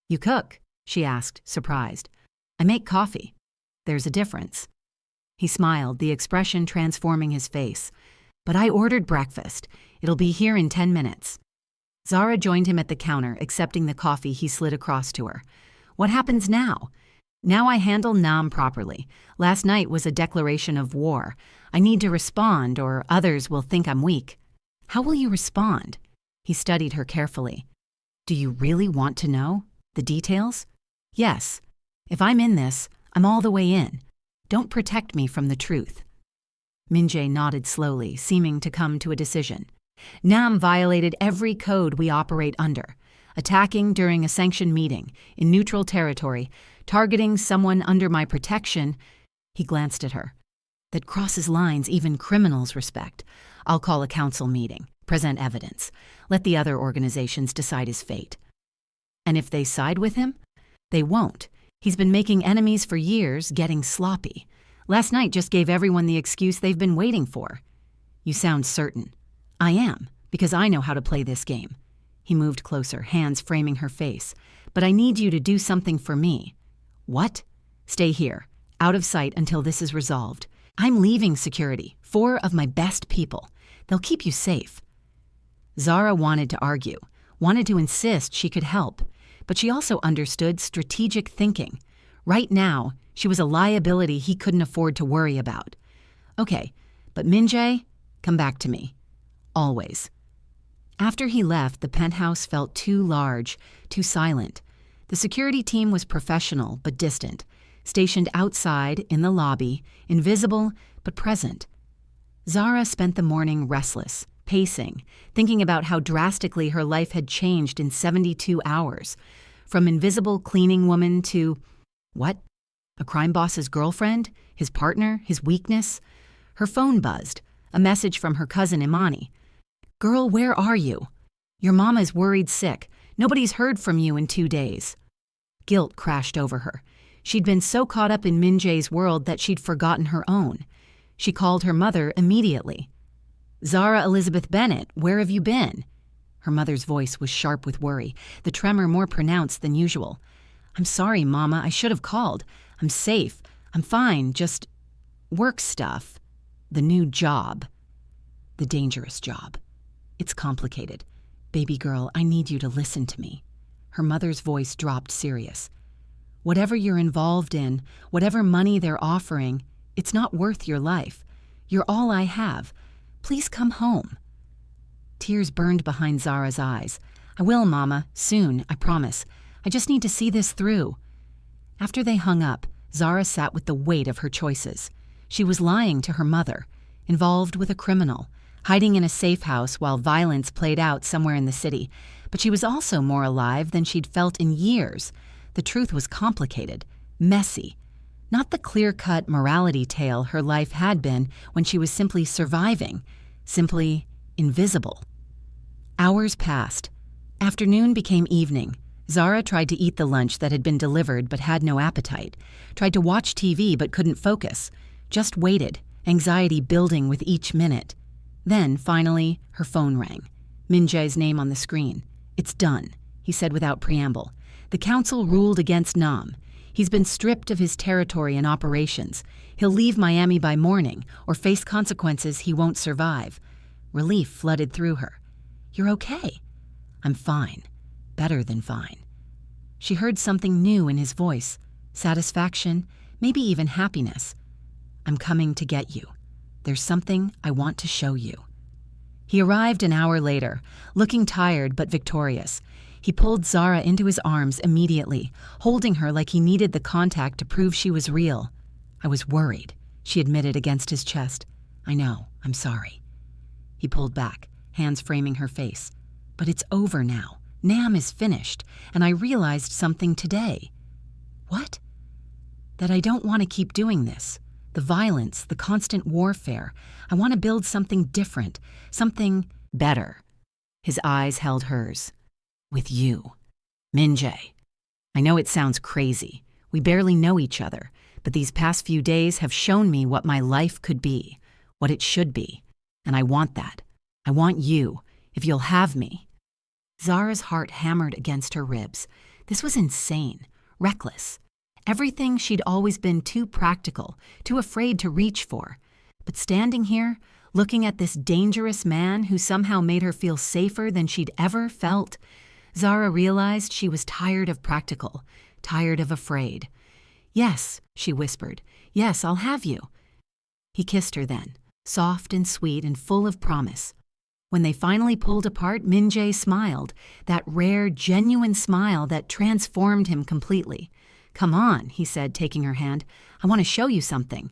You cook? She asked, surprised. I make coffee. There's a difference. He smiled, the expression transforming his face. But I ordered breakfast. It'll be here in 10 minutes. Zara joined him at the counter, accepting the coffee he slid across to her. What happens now? Now I handle Nam properly. Last night was a declaration of war. I need to respond, or others will think I'm weak. How will you respond? He studied her carefully. Do you really want to know? The details? Yes. If I'm in this, I'm all the way in. Don't protect me from the truth. Min-jae nodded slowly, seeming to come to a decision. Nam violated every code we operate under. Attacking during a sanctioned meeting, in neutral territory, targeting someone under my protection. He glanced at her. That crosses lines even criminals respect. I'll call a council meeting, present evidence. Let the other organizations decide his fate. And if they side with him? They won't. He's been making enemies for years, getting sloppy. Last night just gave everyone the excuse they've been waiting for." "You sound certain." "I am, because I know how to play this game." He moved closer, hands framing her face. "But I need you to do something for me." "What?" "Stay here, out of sight until this is resolved. I'm leaving security, 4 of my best people. They'll keep you safe." Zara wanted to argue, wanted to insist she could help, but she also understood strategic thinking. Right now, she was a liability he couldn't afford to worry about. "Okay, but Min-jae, come back to me. Always." After he left, the penthouse felt too large, too silent. The security team was professional but distant, stationed outside in the lobby, invisible but present. Zara spent the morning restless, pacing, thinking about how drastically her life had changed in 72 hours. From invisible cleaning woman to, what? A crime boss's girlfriend? His partner? His weakness? Her phone buzzed, a message from her cousin Imani. "Girl, where are you? Your mama's worried sick. Nobody's heard from you in 2 days." Guilt crashed over her. She'd been so caught up in Min-jae's world that she'd forgotten her own. She called her mother immediately. "Zara Elizabeth Bennett, where have you been?" Her mother's voice was sharp with worry, the tremor more pronounced than usual. "I'm sorry, Mama, I should have called. I'm safe. I'm fine, just work stuff. The new job. The dangerous job. It's complicated. Baby girl, I need you to listen to me." Her mother's voice dropped serious. "Whatever you're involved in, whatever money they're offering, it's not worth your life. You're all I have. Please come home." Tears burned behind Zara's eyes. "I will, Mama, soon, I promise. I just need to see this through." After they hung up, Zara sat with the weight of her choices. She was lying to her mother, involved with a criminal, hiding in a safe house while violence played out somewhere in the city. But she was also more alive than she'd felt in years. The truth was complicated, messy. Not the clear-cut morality tale her life had been when she was simply surviving, simply invisible. Hours passed. Afternoon became evening. Zara tried to eat the lunch that had been delivered but had no appetite, tried to watch TV but couldn't focus, just waited, anxiety building with each minute. Then, finally, her phone rang. Min-jae's name on the screen. "It's done," he said without preamble. "The council ruled against Nam. He's been stripped of his territory and operations. He'll leave Miami by morning or face consequences he won't survive." Relief flooded through her. "You're okay." "I'm fine. Better than fine." She heard something new in his voice. Satisfaction, maybe even happiness. "I'm coming to get you. There's something I want to show you." He arrived an hour later, looking tired but victorious. He pulled Zara into his arms immediately, holding her like he needed the contact to prove she was real. "I was worried," she admitted against his chest. "I know, I'm sorry." He pulled back, hands framing her face. "But it's over now. Nam is finished, and I realized something today." "What?" "That I don't want to keep doing this. The violence, the constant warfare. I want to build something different, something better." His eyes held hers. "With you. Min-jae. I know it sounds crazy. We barely know each other, but these past few days have shown me what my life could be, what it should be. And I want that. I want you, if you'll have me." Zara's heart hammered against her ribs. This was insane, reckless. Everything she'd always been too practical, too afraid to reach for. But standing here, looking at this dangerous man who somehow made her feel safer than she'd ever felt, Zara realized she was tired of practical, tired of afraid. "Yes," she whispered. "Yes, I'll have you." He kissed her then, soft and sweet and full of promise. When they finally pulled apart, Min-jae smiled, that rare, genuine smile that transformed him completely. "Come on," he said, taking her hand. "I want to show you something."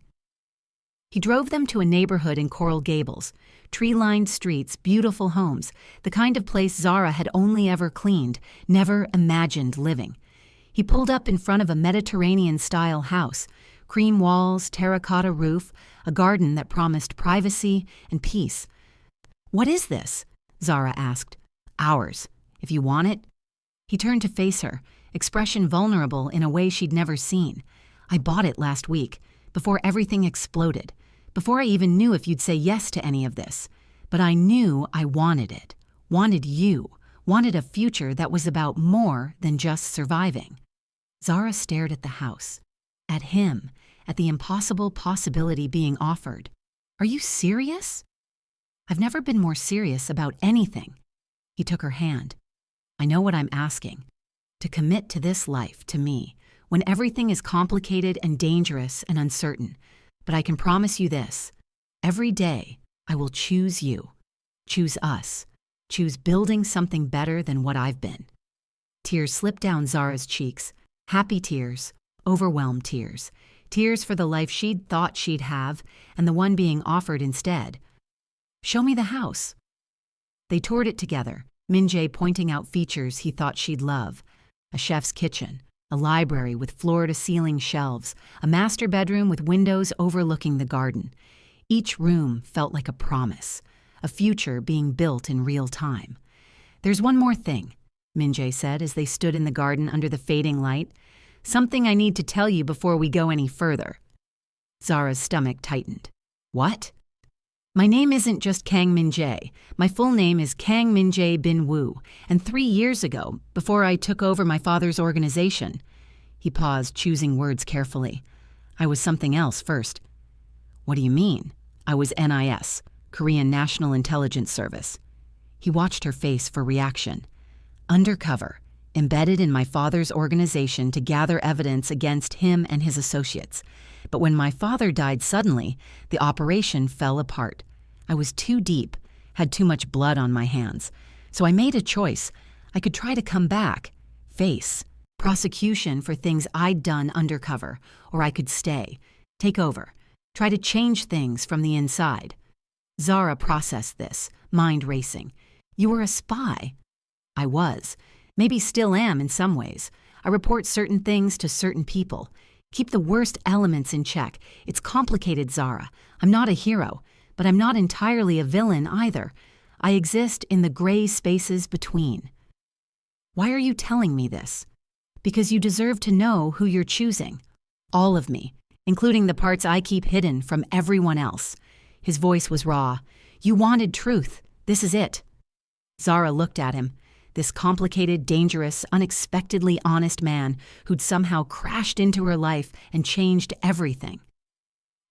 He drove them to a neighborhood in Coral Gables, tree-lined streets, beautiful homes, the kind of place Zara had only ever cleaned, never imagined living. He pulled up in front of a Mediterranean-style house, cream walls, terracotta roof, a garden that promised privacy and peace. "What is this?" Zara asked. "Ours, if you want it." He turned to face her, expression vulnerable in a way she'd never seen. "I bought it last week. before everything exploded, before I even knew if you'd say yes to any of this. But I knew I wanted it, wanted you, wanted a future that was about more than just surviving. Zara stared at the house, at him, at the impossible possibility being offered. Are you serious? I've never been more serious about anything. He took her hand. I know what I'm asking. To commit to this life, to me, when everything is complicated and dangerous and uncertain. But I can promise you this. Every day, I will choose you. Choose us. Choose building something better than what I've been. Tears slipped down Zara's cheeks. Happy tears, overwhelmed tears. Tears for the life she'd thought she'd have and the one being offered instead. Show me the house. They toured it together, Min-jae pointing out features he thought she'd love. A chef's kitchen, a library with floor-to-ceiling shelves, a master bedroom with windows overlooking the garden. Each room felt like a promise, a future being built in real time. There's one more thing, Min-jae said as they stood in the garden under the fading light. Something I need to tell you before we go any further. Zara's stomach tightened. What? My name isn't just Kang Min-jae. My full name is Kang Min-jae Bin Woo, and 3 years ago, before I took over my father's organization. He paused, choosing words carefully. I was something else first. What do you mean? I was NIS, Korean National Intelligence Service. He watched her face for reaction. Undercover, embedded in my father's organization to gather evidence against him and his associates. But when my father died suddenly, the operation fell apart. I was too deep, had too much blood on my hands. So I made a choice. I could try to come back, face prosecution for things I'd done undercover, or I could stay, take over, try to change things from the inside. Zara processed this, mind racing. You were a spy. I was. Maybe still am in some ways. I report certain things to certain people. Keep the worst elements in check. It's complicated, Zara. I'm not a hero, but I'm not entirely a villain either. I exist in the gray spaces between. Why are you telling me this? Because you deserve to know who you're choosing. All of me, including the parts I keep hidden from everyone else. His voice was raw. You wanted truth. This is it. Zara looked at him. This complicated, dangerous, unexpectedly honest man who'd somehow crashed into her life and changed everything.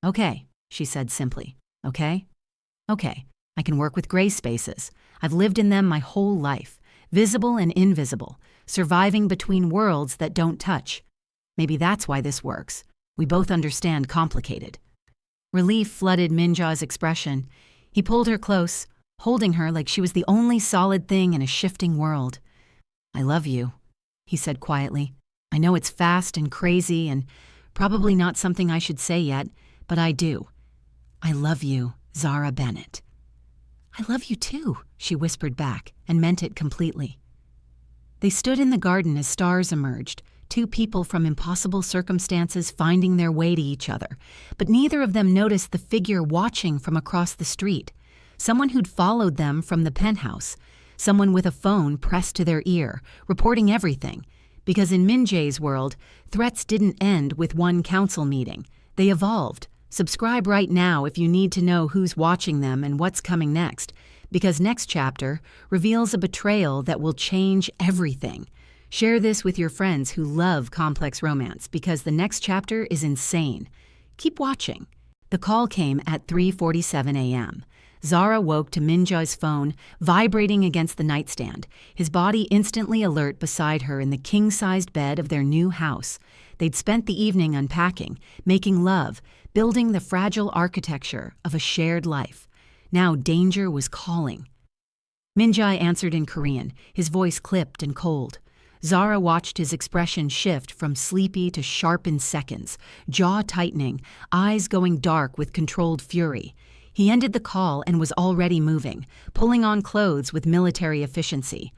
Okay, she said simply. Okay? Okay, I can work with gray spaces. I've lived in them my whole life, visible and invisible, surviving between worlds that don't touch. Maybe that's why this works. We both understand complicated. Relief flooded Min-jae's expression. He pulled her close, holding her like she was the only solid thing in a shifting world. I love you, he said quietly. I know it's fast and crazy and probably not something I should say yet, but I do. I love you, Zara Bennett. I love you too, she whispered back, and meant it completely. They stood in the garden as stars emerged, two people from impossible circumstances finding their way to each other, but neither of them noticed the figure watching from across the street. Someone who'd followed them from the penthouse, someone with a phone pressed to their ear, reporting everything. Because in Min-jae's world, threats didn't end with one council meeting. They evolved. Subscribe right now if you need to know who's watching them and what's coming next, because next chapter reveals a betrayal that will change everything. Share this with your friends who love complex romance, because the next chapter is insane. Keep watching. The call came at 3:47 a.m. Zara woke to Min-jae's phone, vibrating against the nightstand, his body instantly alert beside her in the king-sized bed of their new house. They'd spent the evening unpacking, making love, building the fragile architecture of a shared life. Now danger was calling. Min-jae answered in Korean, his voice clipped and cold. Zara watched his expression shift from sleepy to sharp in seconds, jaw tightening, eyes going dark with controlled fury. He ended the call and was already moving, pulling on clothes with military efficiency.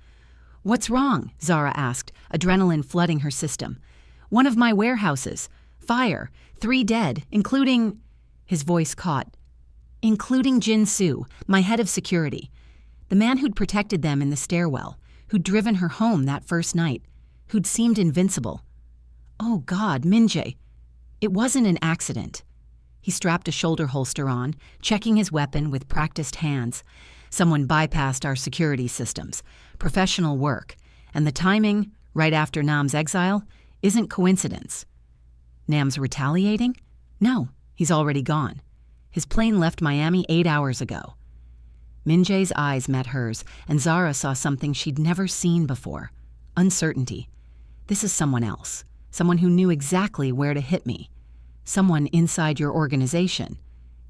What's wrong? Zara asked, adrenaline flooding her system. One of my warehouses. Fire. 3 dead, including... His voice caught. Including Jin Soo, my head of security. The man who'd protected them in the stairwell, who'd driven her home that first night, who'd seemed invincible. Oh God, Min-jae. It wasn't an accident. He strapped a shoulder holster on, checking his weapon with practiced hands. Someone bypassed our security systems. Professional work. And the timing, right after Nam's exile, isn't coincidence. Nam's retaliating? No, he's already gone. His plane left Miami 8 hours ago. Min-jae's eyes met hers, and Zara saw something she'd never seen before. Uncertainty. This is someone else. Someone who knew exactly where to hit me. Someone inside your organization.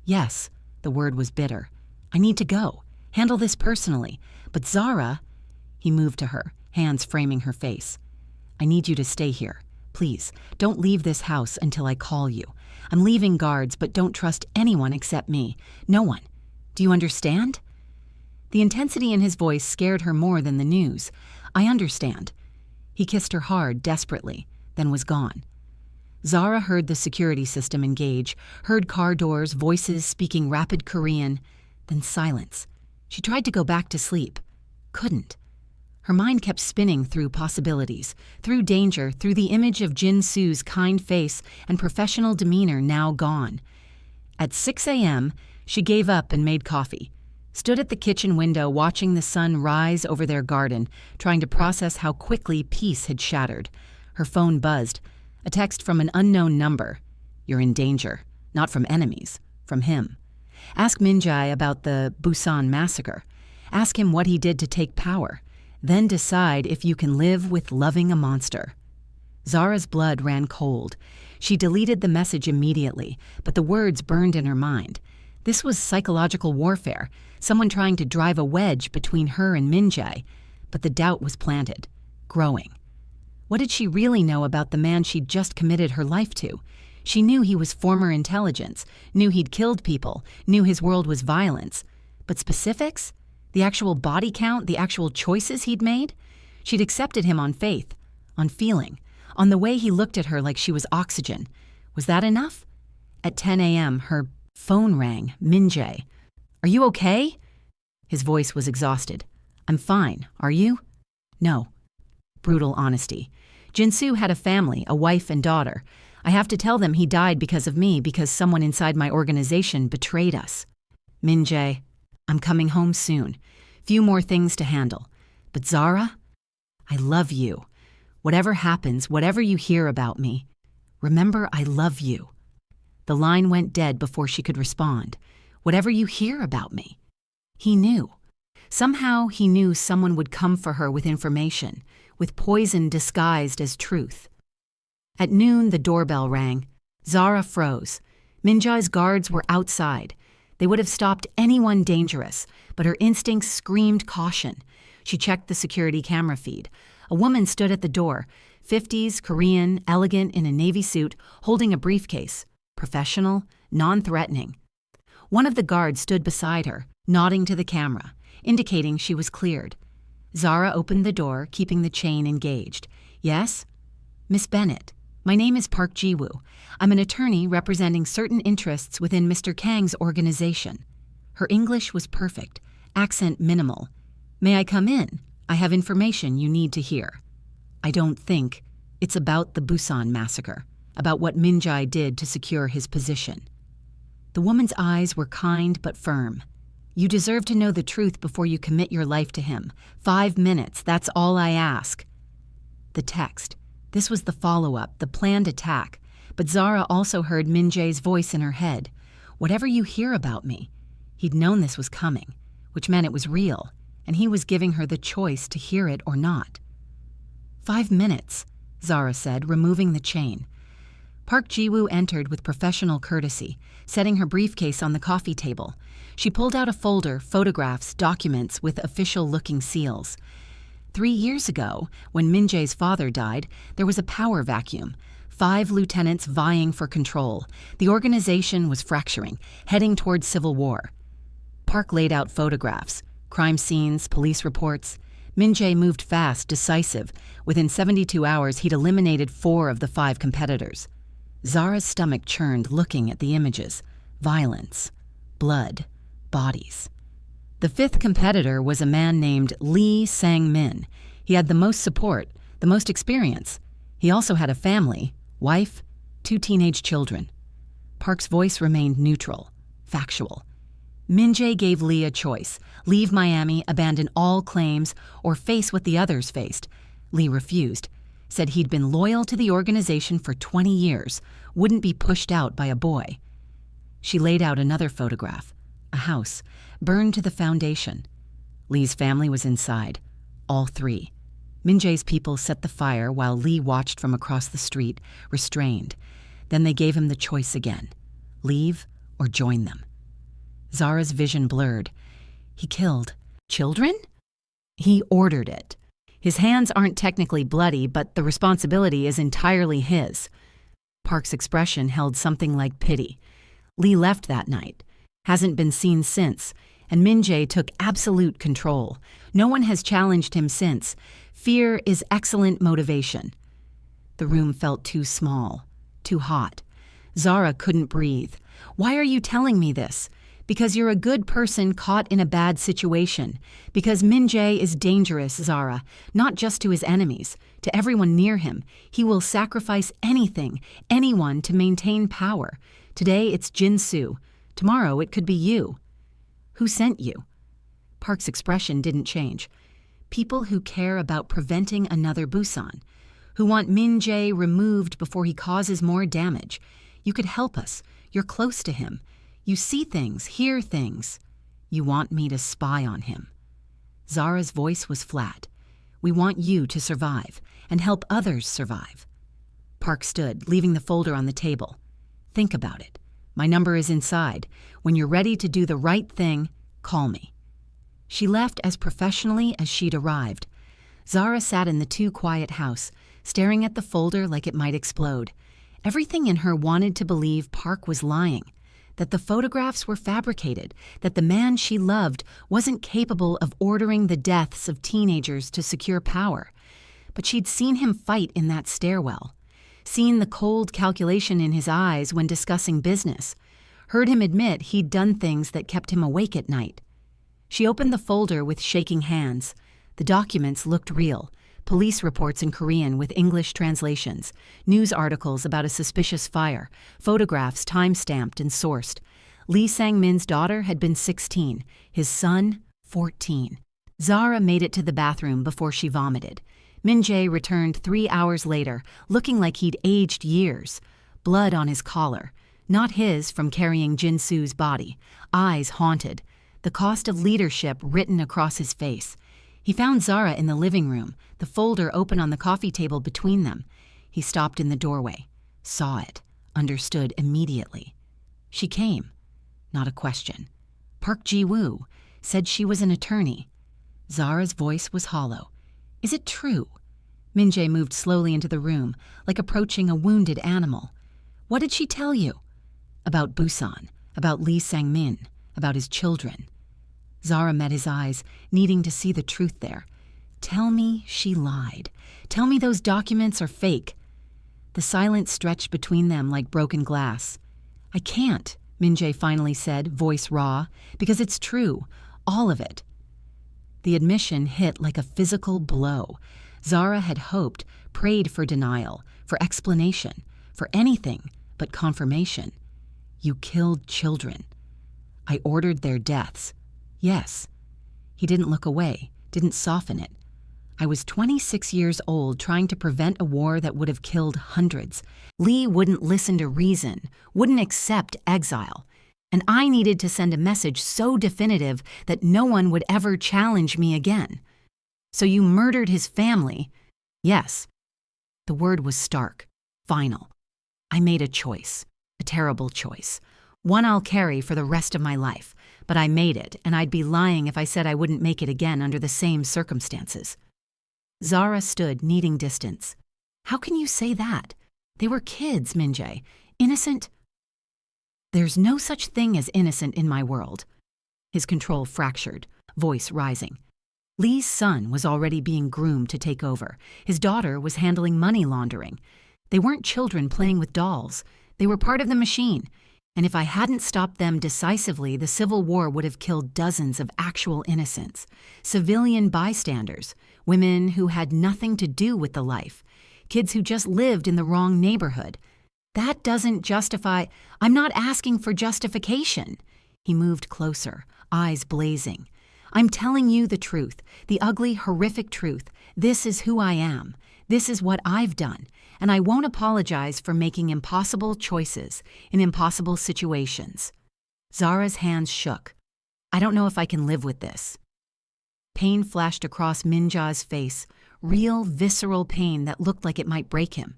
Yes, the word was bitter. I need to go. Handle this personally. But Zara... He moved to her, hands framing her face. I need you to stay here. Please, don't leave this house until I call you. I'm leaving guards, but don't trust anyone except me. No one. Do you understand? The intensity in his voice scared her more than the news. I understand. He kissed her hard, desperately, then was gone. Zara heard the security system engage, heard car doors, voices speaking rapid Korean, then silence. She tried to go back to sleep. Couldn't. Her mind kept spinning through possibilities, through danger, through the image of Jin Soo's kind face and professional demeanor now gone. At 6 a.m., she gave up and made coffee, stood at the kitchen window watching the sun rise over their garden, trying to process how quickly peace had shattered. Her phone buzzed. A text from an unknown number. You're in danger. Not from enemies. From him. Ask Min-jae about the Busan massacre. Ask him what he did to take power. Then decide if you can live with loving a monster. Zara's blood ran cold. She deleted the message immediately, but the words burned in her mind. This was psychological warfare, someone trying to drive a wedge between her and Min-jae. But the doubt was planted, growing. What did she really know about the man she'd just committed her life to? She knew he was former intelligence, knew he'd killed people, knew his world was violence. But specifics? The actual body count, the actual choices he'd made? She'd accepted him on faith, on feeling, on the way he looked at her like she was oxygen. Was that enough? At 10 a.m., her phone rang. Min-jae. Are you okay? His voice was exhausted. I'm fine. Are you? No. Brutal honesty. Jin-soo had a family, a wife and daughter. I have to tell them he died because of me, because someone inside my organization betrayed us. Min-jae, I'm coming home soon. Few more things to handle. But Zara, I love you. Whatever happens, whatever you hear about me, remember I love you. The line went dead before she could respond. Whatever you hear about me. He knew. Somehow he knew someone would come for her with information, with poison disguised as truth. At noon, the doorbell rang. Zara froze. Min-jae's guards were outside. They would have stopped anyone dangerous, but her instincts screamed caution. She checked the security camera feed. A woman stood at the door, 50s, Korean, elegant in a navy suit, holding a briefcase. Professional, non-threatening. One of the guards stood beside her, nodding to the camera, indicating she was cleared. Zara opened the door, keeping the chain engaged. Yes? Miss Bennett, my name is Park Ji-woo. I'm an attorney representing certain interests within Mr. Kang's organization. Her English was perfect, accent minimal. May I come in? I have information you need to hear. I don't think. It's about the Busan massacre, about what Min-jae did to secure his position. The woman's eyes were kind but firm. You deserve to know the truth before you commit your life to him. 5 minutes, that's all I ask. The text. This was the follow-up, the planned attack. But Zara also heard Min-jae's voice in her head. Whatever you hear about me. He'd known this was coming, which meant it was real, and he was giving her the choice to hear it or not. 5 minutes, Zara said, removing the chain. Park Ji-woo entered with professional courtesy, setting her briefcase on the coffee table. She pulled out a folder, photographs, documents with official-looking seals. 3 years ago, when Min-jae's father died, there was a power vacuum. 5 lieutenants vying for control. The organization was fracturing, heading towards civil war. Park laid out photographs, crime scenes, police reports. Min-jae moved fast, decisive. Within 72 hours, he'd eliminated 4 of the 5 competitors. Zara's stomach churned looking at the images. Violence, blood, bodies. The 5th competitor was a man named Lee Sang-min. He had the most support, the most experience. He also had a family, wife, 2 teenage children. Park's voice remained neutral, factual. Min-jae gave Lee a choice: leave Miami, abandon all claims, or face what the others faced. Lee refused, said he'd been loyal to the organization for 20 years, wouldn't be pushed out by a boy. She laid out another photograph, a house, burned to the foundation. Lee's family was inside, all three. Min-jae's people set the fire while Lee watched from across the street, restrained. Then they gave him the choice again: leave or join them. Zara's vision blurred. He killed children? He ordered it. His hands aren't technically bloody, but the responsibility is entirely his. Park's expression held something like pity. Lee left that night, hasn't been seen since, and Min-jae took absolute control. No one has challenged him since. Fear is excellent motivation. The room felt too small, too hot. Zara couldn't breathe. Why are you telling me this? Because you're a good person caught in a bad situation. Because Min-jae is dangerous, Zara, not just to his enemies, to everyone near him. He will sacrifice anything, anyone to maintain power. Today it's Jin-soo. Tomorrow it could be you. Who sent you? Park's expression didn't change. People who care about preventing another Busan, who want Min-jae removed before he causes more damage. You could help us. You're close to him. You see things, hear things. You want me to spy on him. Zara's voice was flat. We want you to survive and help others survive. Park stood, leaving the folder on the table. Think about it. My number is inside. When you're ready to do the right thing, call me. She left as professionally as she'd arrived. Zara sat in the too-quiet house, staring at the folder like it might explode. Everything in her wanted to believe Park was lying, that the photographs were fabricated, that the man she loved wasn't capable of ordering the deaths of teenagers to secure power. But she'd seen him fight in that stairwell, seen the cold calculation in his eyes when discussing business, heard him admit he'd done things that kept him awake at night. She opened the folder with shaking hands. The documents looked real. Police reports in Korean with English translations, news articles about a suspicious fire, photographs time-stamped and sourced. Lee Sang-min's daughter had been 16, his son 14. Zara made it to the bathroom before she vomited. Min-jae returned 3 hours later, looking like he'd aged years. Blood on his collar, not his from carrying Jin-soo's body, eyes haunted, the cost of leadership written across his face. He found Zara in the living room, the folder open on the coffee table between them. He stopped in the doorway, saw it, understood immediately. She came. Not a question. Park Ji-woo said she was an attorney. Zara's voice was hollow. Is it true? Min-jae moved slowly into the room, like approaching a wounded animal. What did she tell you? About Busan, about Lee Sang-min, about his children. Zara met his eyes, needing to see the truth there. Tell me she lied. Tell me those documents are fake. The silence stretched between them like broken glass. I can't, Min-jae finally said, voice raw, because it's true, all of it. The admission hit like a physical blow. Zara had hoped, prayed for denial, for explanation, for anything but confirmation. You killed children. I ordered their deaths. Yes. He didn't look away, didn't soften it. I was 26 years old trying to prevent a war that would have killed hundreds. Lee wouldn't listen to reason, wouldn't accept exile. And I needed to send a message so definitive that no one would ever challenge me again. So you murdered his family? Yes. The word was stark, final. I made a choice, a terrible choice. One I'll carry for the rest of my life. But I made it, and I'd be lying if I said I wouldn't make it again under the same circumstances. Zara stood, needing distance. How can you say that? They were kids, Min-jae. Innocent? There's no such thing as innocent in my world. His control fractured, voice rising. Lee's son was already being groomed to take over. His daughter was handling money laundering. They weren't children playing with dolls. They were part of the machine. And if I hadn't stopped them decisively, the Civil War would have killed dozens of actual innocents, civilian bystanders, women who had nothing to do with the life, kids who just lived in the wrong neighborhood. That doesn't justify— I'm not asking for justification. He moved closer, eyes blazing. I'm telling you the truth, the ugly, horrific truth. This is who I am. This is what I've done, and I won't apologize for making impossible choices in impossible situations. Zara's hands shook. I don't know if I can live with this. Pain flashed across Minja's face, real, visceral pain that looked like it might break him.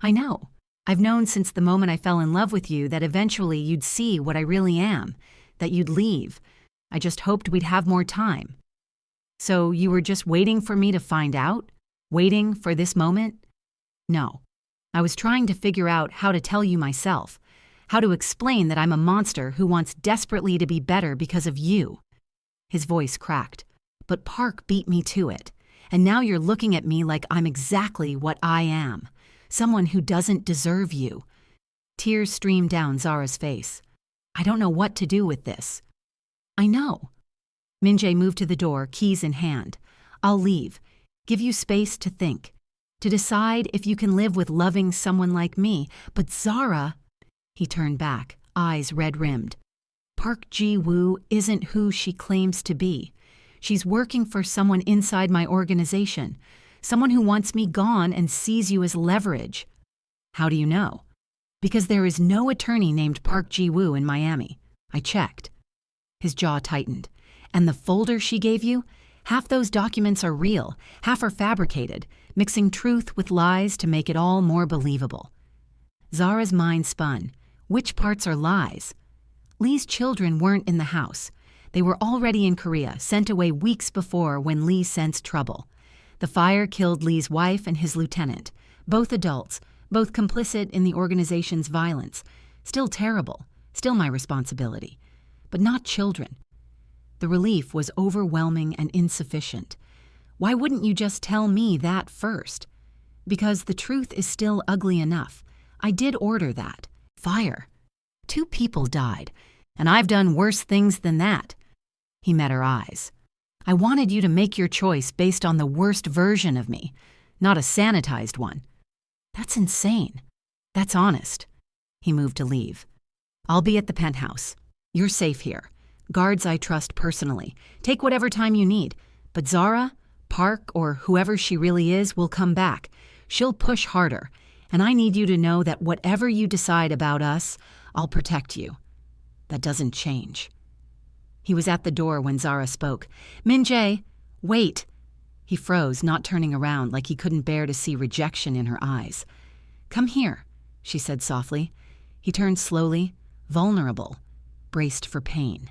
I know. I've known since the moment I fell in love with you that eventually you'd see what I really am, that you'd leave. I just hoped we'd have more time. So you were just waiting for me to find out? Waiting for this moment? No. I was trying to figure out how to tell you myself, how to explain that I'm a monster who wants desperately to be better because of you. His voice cracked. But Park beat me to it, and now you're looking at me like I'm exactly what I am, someone who doesn't deserve you. Tears streamed down Zara's face. I don't know what to do with this. I know. Minjae moved to the door, keys in hand. I'll leave. Give you space to think, to decide if you can live with loving someone like me. But Zara— He turned back, eyes red-rimmed. Park Ji-woo isn't who she claims to be. She's working for someone inside my organization, someone who wants me gone and sees you as leverage. How do you know? Because there is no attorney named Park Ji-woo in Miami. I checked. His jaw tightened. And the folder she gave you? Half those documents are real, half are fabricated, mixing truth with lies to make it all more believable. Zara's mind spun. Which parts are lies? Lee's children weren't in the house. They were already in Korea, sent away weeks before when Lee sensed trouble. The fire killed Lee's wife and his lieutenant, both adults, both complicit in the organization's violence. Still terrible, still my responsibility. But not children. The relief was overwhelming and insufficient. Why wouldn't you just tell me that first? Because the truth is still ugly enough. I did order that. Fire. 2 people died, and I've done worse things than that. He met her eyes. I wanted you to make your choice based on the worst version of me, not a sanitized one. That's insane. That's honest. He moved to leave. I'll be at the penthouse. You're safe here. Guards I trust personally. Take whatever time you need. But Zara, Park, or whoever she really is will come back. She'll push harder. And I need you to know that whatever you decide about us, I'll protect you. That doesn't change. He was at the door when Zara spoke. Minjae, wait. He froze, not turning around like he couldn't bear to see rejection in her eyes. Come here, she said softly. He turned slowly, vulnerable, braced for pain.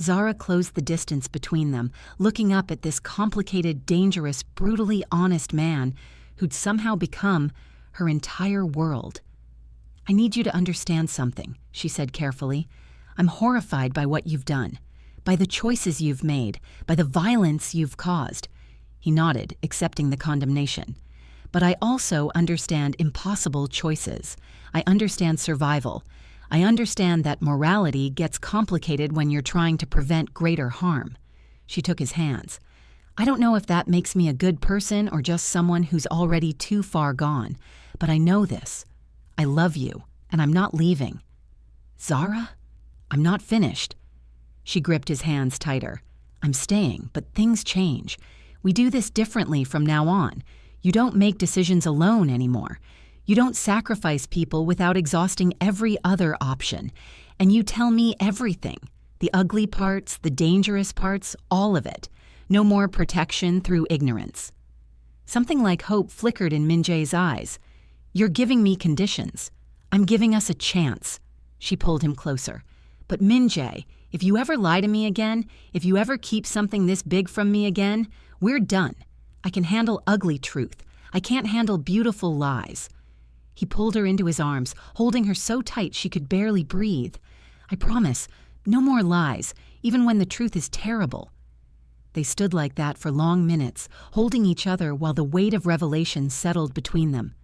Zara closed the distance between them, looking up at this complicated, dangerous, brutally honest man who'd somehow become her entire world. I need you to understand something, she said carefully. I'm horrified by what you've done, by the choices you've made, by the violence you've caused. He nodded, accepting the condemnation. But I also understand impossible choices. I understand survival. I understand that morality gets complicated when you're trying to prevent greater harm. She took his hands. I don't know if that makes me a good person or just someone who's already too far gone, but I know this. I love you, and I'm not leaving. Zara? I'm not finished. She gripped his hands tighter. I'm staying, but things change. We do this differently from now on. You don't make decisions alone anymore. You don't sacrifice people without exhausting every other option. And you tell me everything. The ugly parts, the dangerous parts, all of it. No more protection through ignorance. Something like hope flickered in Minjae's eyes. You're giving me conditions. I'm giving us a chance. She pulled him closer. But Minjae, if you ever lie to me again, if you ever keep something this big from me again, we're done. I can handle ugly truth. I can't handle beautiful lies. He pulled her into his arms, holding her so tight she could barely breathe. I promise, no more lies, even when the truth is terrible. They stood like that for long minutes, holding each other while the weight of revelation settled between them.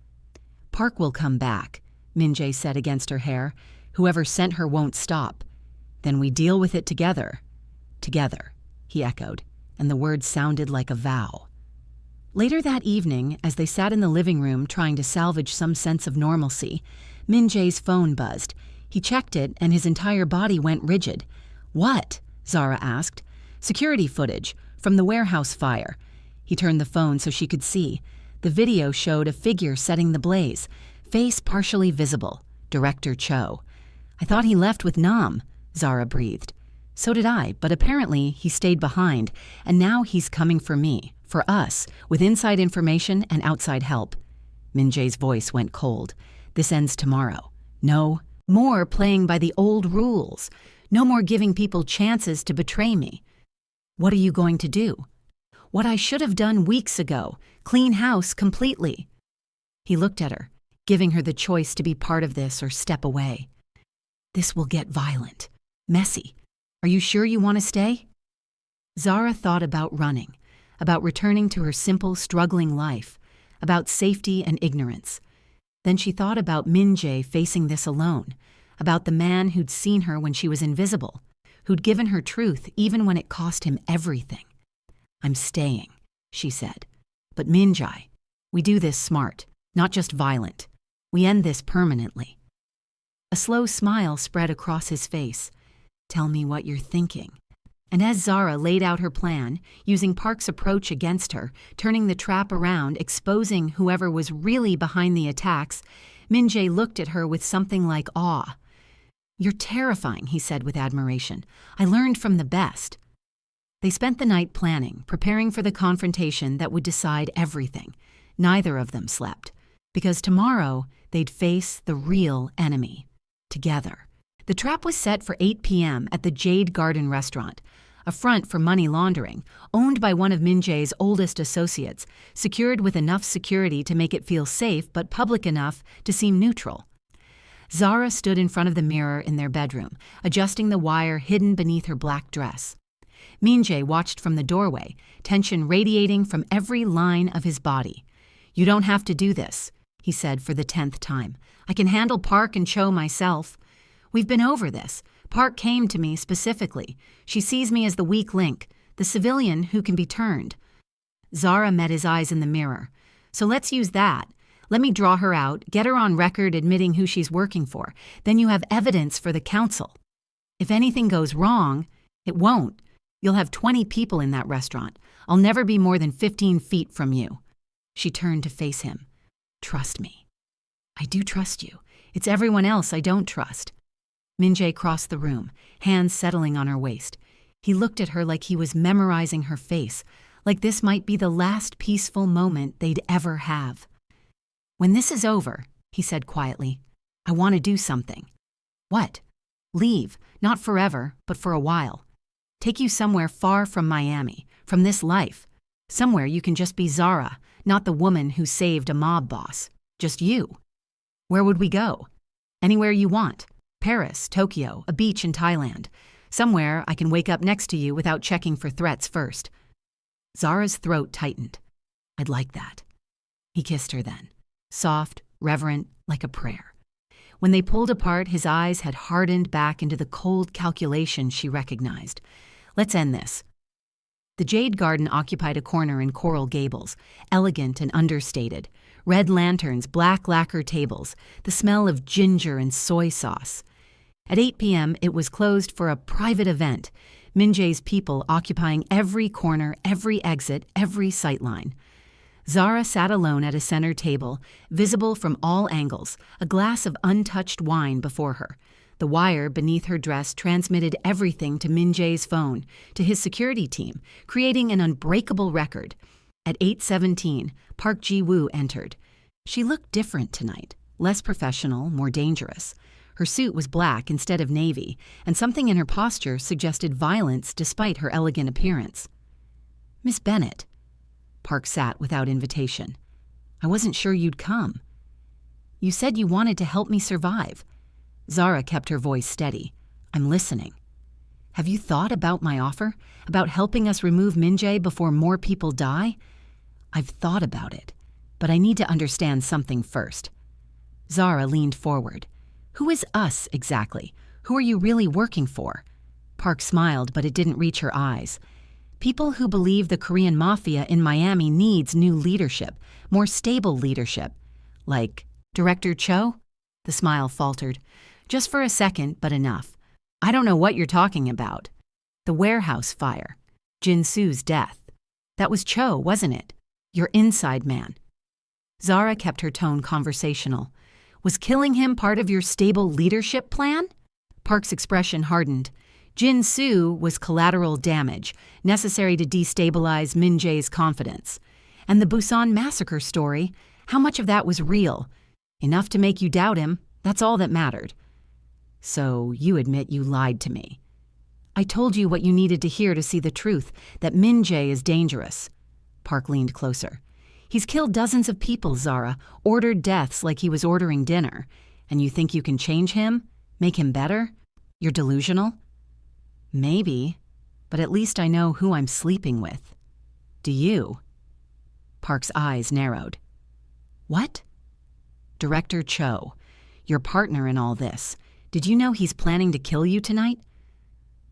Park will come back, Minjae said against her hair. Whoever sent her won't stop. Then we deal with it together. Together, he echoed, and the words sounded like a vow. Later that evening, as they sat in the living room trying to salvage some sense of normalcy, Min Jae's phone buzzed. He checked it and his entire body went rigid. "What?" Zara asked. "Security footage from the warehouse fire." He turned the phone so she could see. The video showed a figure setting the blaze, face partially visible. Director Cho. "I thought he left with Nam," Zara breathed. "So did I, but apparently he stayed behind, and now he's coming for me, for us, with inside information and outside help." Min Jae's voice went cold. "This ends tomorrow. No more playing by the old rules. No more giving people chances to betray me. What are you going to do?" "What I should have done weeks ago. Clean house completely." He looked at her, giving her the choice to be part of this or step away. "This will get violent. Messy. Are you sure you want to stay?" Zara thought about running, about returning to her simple, struggling life, about safety and ignorance. Then she thought about Min Jae facing this alone, about the man who'd seen her when she was invisible, who'd given her truth even when it cost him everything. "I'm staying," she said. "But Min Jae, we do this smart, not just violent. We end this permanently." A slow smile spread across his face. "Tell me what you're thinking." And as Zara laid out her plan, using Park's approach against her, turning the trap around, exposing whoever was really behind the attacks, Min Jae looked at her with something like awe. "You're terrifying," he said with admiration. "I learned from the best." They spent the night planning, preparing for the confrontation that would decide everything. Neither of them slept, because tomorrow they'd face the real enemy, together. The trap was set for 8 p.m. at the Jade Garden restaurant, a front for money laundering, owned by one of Min Jae's oldest associates, secured with enough security to make it feel safe but public enough to seem neutral. Zara stood in front of the mirror in their bedroom, adjusting the wire hidden beneath her black dress. Min Jae watched from the doorway, tension radiating from every line of his body. "You don't have to do this," he said for the 10th time. "I can handle Park and Cho myself. We've been over this. Park came to me specifically. She sees me as the weak link, the civilian who can be turned." Zara met his eyes in the mirror. "So let's use that. Let me draw her out, get her on record admitting who she's working for. Then you have evidence for the council. If anything goes wrong, it won't. You'll have 20 people in that restaurant. I'll never be more than 15 feet from you." She turned to face him. "Trust me." "I do trust you. It's everyone else I don't trust." Min Jae crossed the room, hands settling on her waist. He looked at her like he was memorizing her face, like this might be the last peaceful moment they'd ever have. "When this is over," he said quietly, "I want to do something." "What?" "Leave, not forever, but for a while. Take you somewhere far from Miami, from this life. Somewhere you can just be Zara, not the woman who saved a mob boss. Just you." "Where would we go?" "Anywhere you want. Paris, Tokyo, a beach in Thailand. Somewhere I can wake up next to you without checking for threats first." Zara's throat tightened. "I'd like that." He kissed her then, soft, reverent, like a prayer. When they pulled apart, his eyes had hardened back into the cold calculation she recognized. "Let's end this." The Jade Garden occupied a corner in Coral Gables, elegant and understated. Red lanterns, black lacquer tables, the smell of ginger and soy sauce. At 8 p.m., it was closed for a private event, Min Jae's people occupying every corner, every exit, every sightline. Zara sat alone at a center table, visible from all angles, a glass of untouched wine before her. The wire beneath her dress transmitted everything to Min Jae's phone, to his security team, creating an unbreakable record. At 8:17, Park Ji-woo entered. She looked different tonight, less professional, more dangerous. Her suit was black instead of navy, and something in her posture suggested violence despite her elegant appearance. "Miss Bennett." Park sat without invitation. "I wasn't sure you'd come." "You said you wanted to help me survive." Zara kept her voice steady. "I'm listening." "Have you thought about my offer? About helping us remove Min Jae before more people die?" "I've thought about it, but I need to understand something first." Zara leaned forward. "Who is us, exactly? Who are you really working for?" Park smiled, but it didn't reach her eyes. "People who believe the Korean Mafia in Miami needs new leadership, more stable leadership." "Like Director Cho?" The smile faltered. Just for a second, but enough. I don't know what you're talking about. The warehouse fire. Jin-Soo's death. That was Cho, wasn't it? Your inside man. Zara kept her tone conversational. Was killing him part of your stable leadership plan? Park's expression hardened. Jin-Soo was collateral damage, necessary to destabilize Min Jae's confidence. And the Busan massacre story, how much of that was real? Enough to make you doubt him, that's all that mattered. So you admit you lied to me. I told you what you needed to hear to see the truth, that Min Jae is dangerous. Park leaned closer. He's killed dozens of people, Zara, ordered deaths like he was ordering dinner. And you think you can change him? Make him better? You're delusional? Maybe, but at least I know who I'm sleeping with. Do you? Park's eyes narrowed. What? Director Cho, your partner in all this. Did you know he's planning to kill you tonight?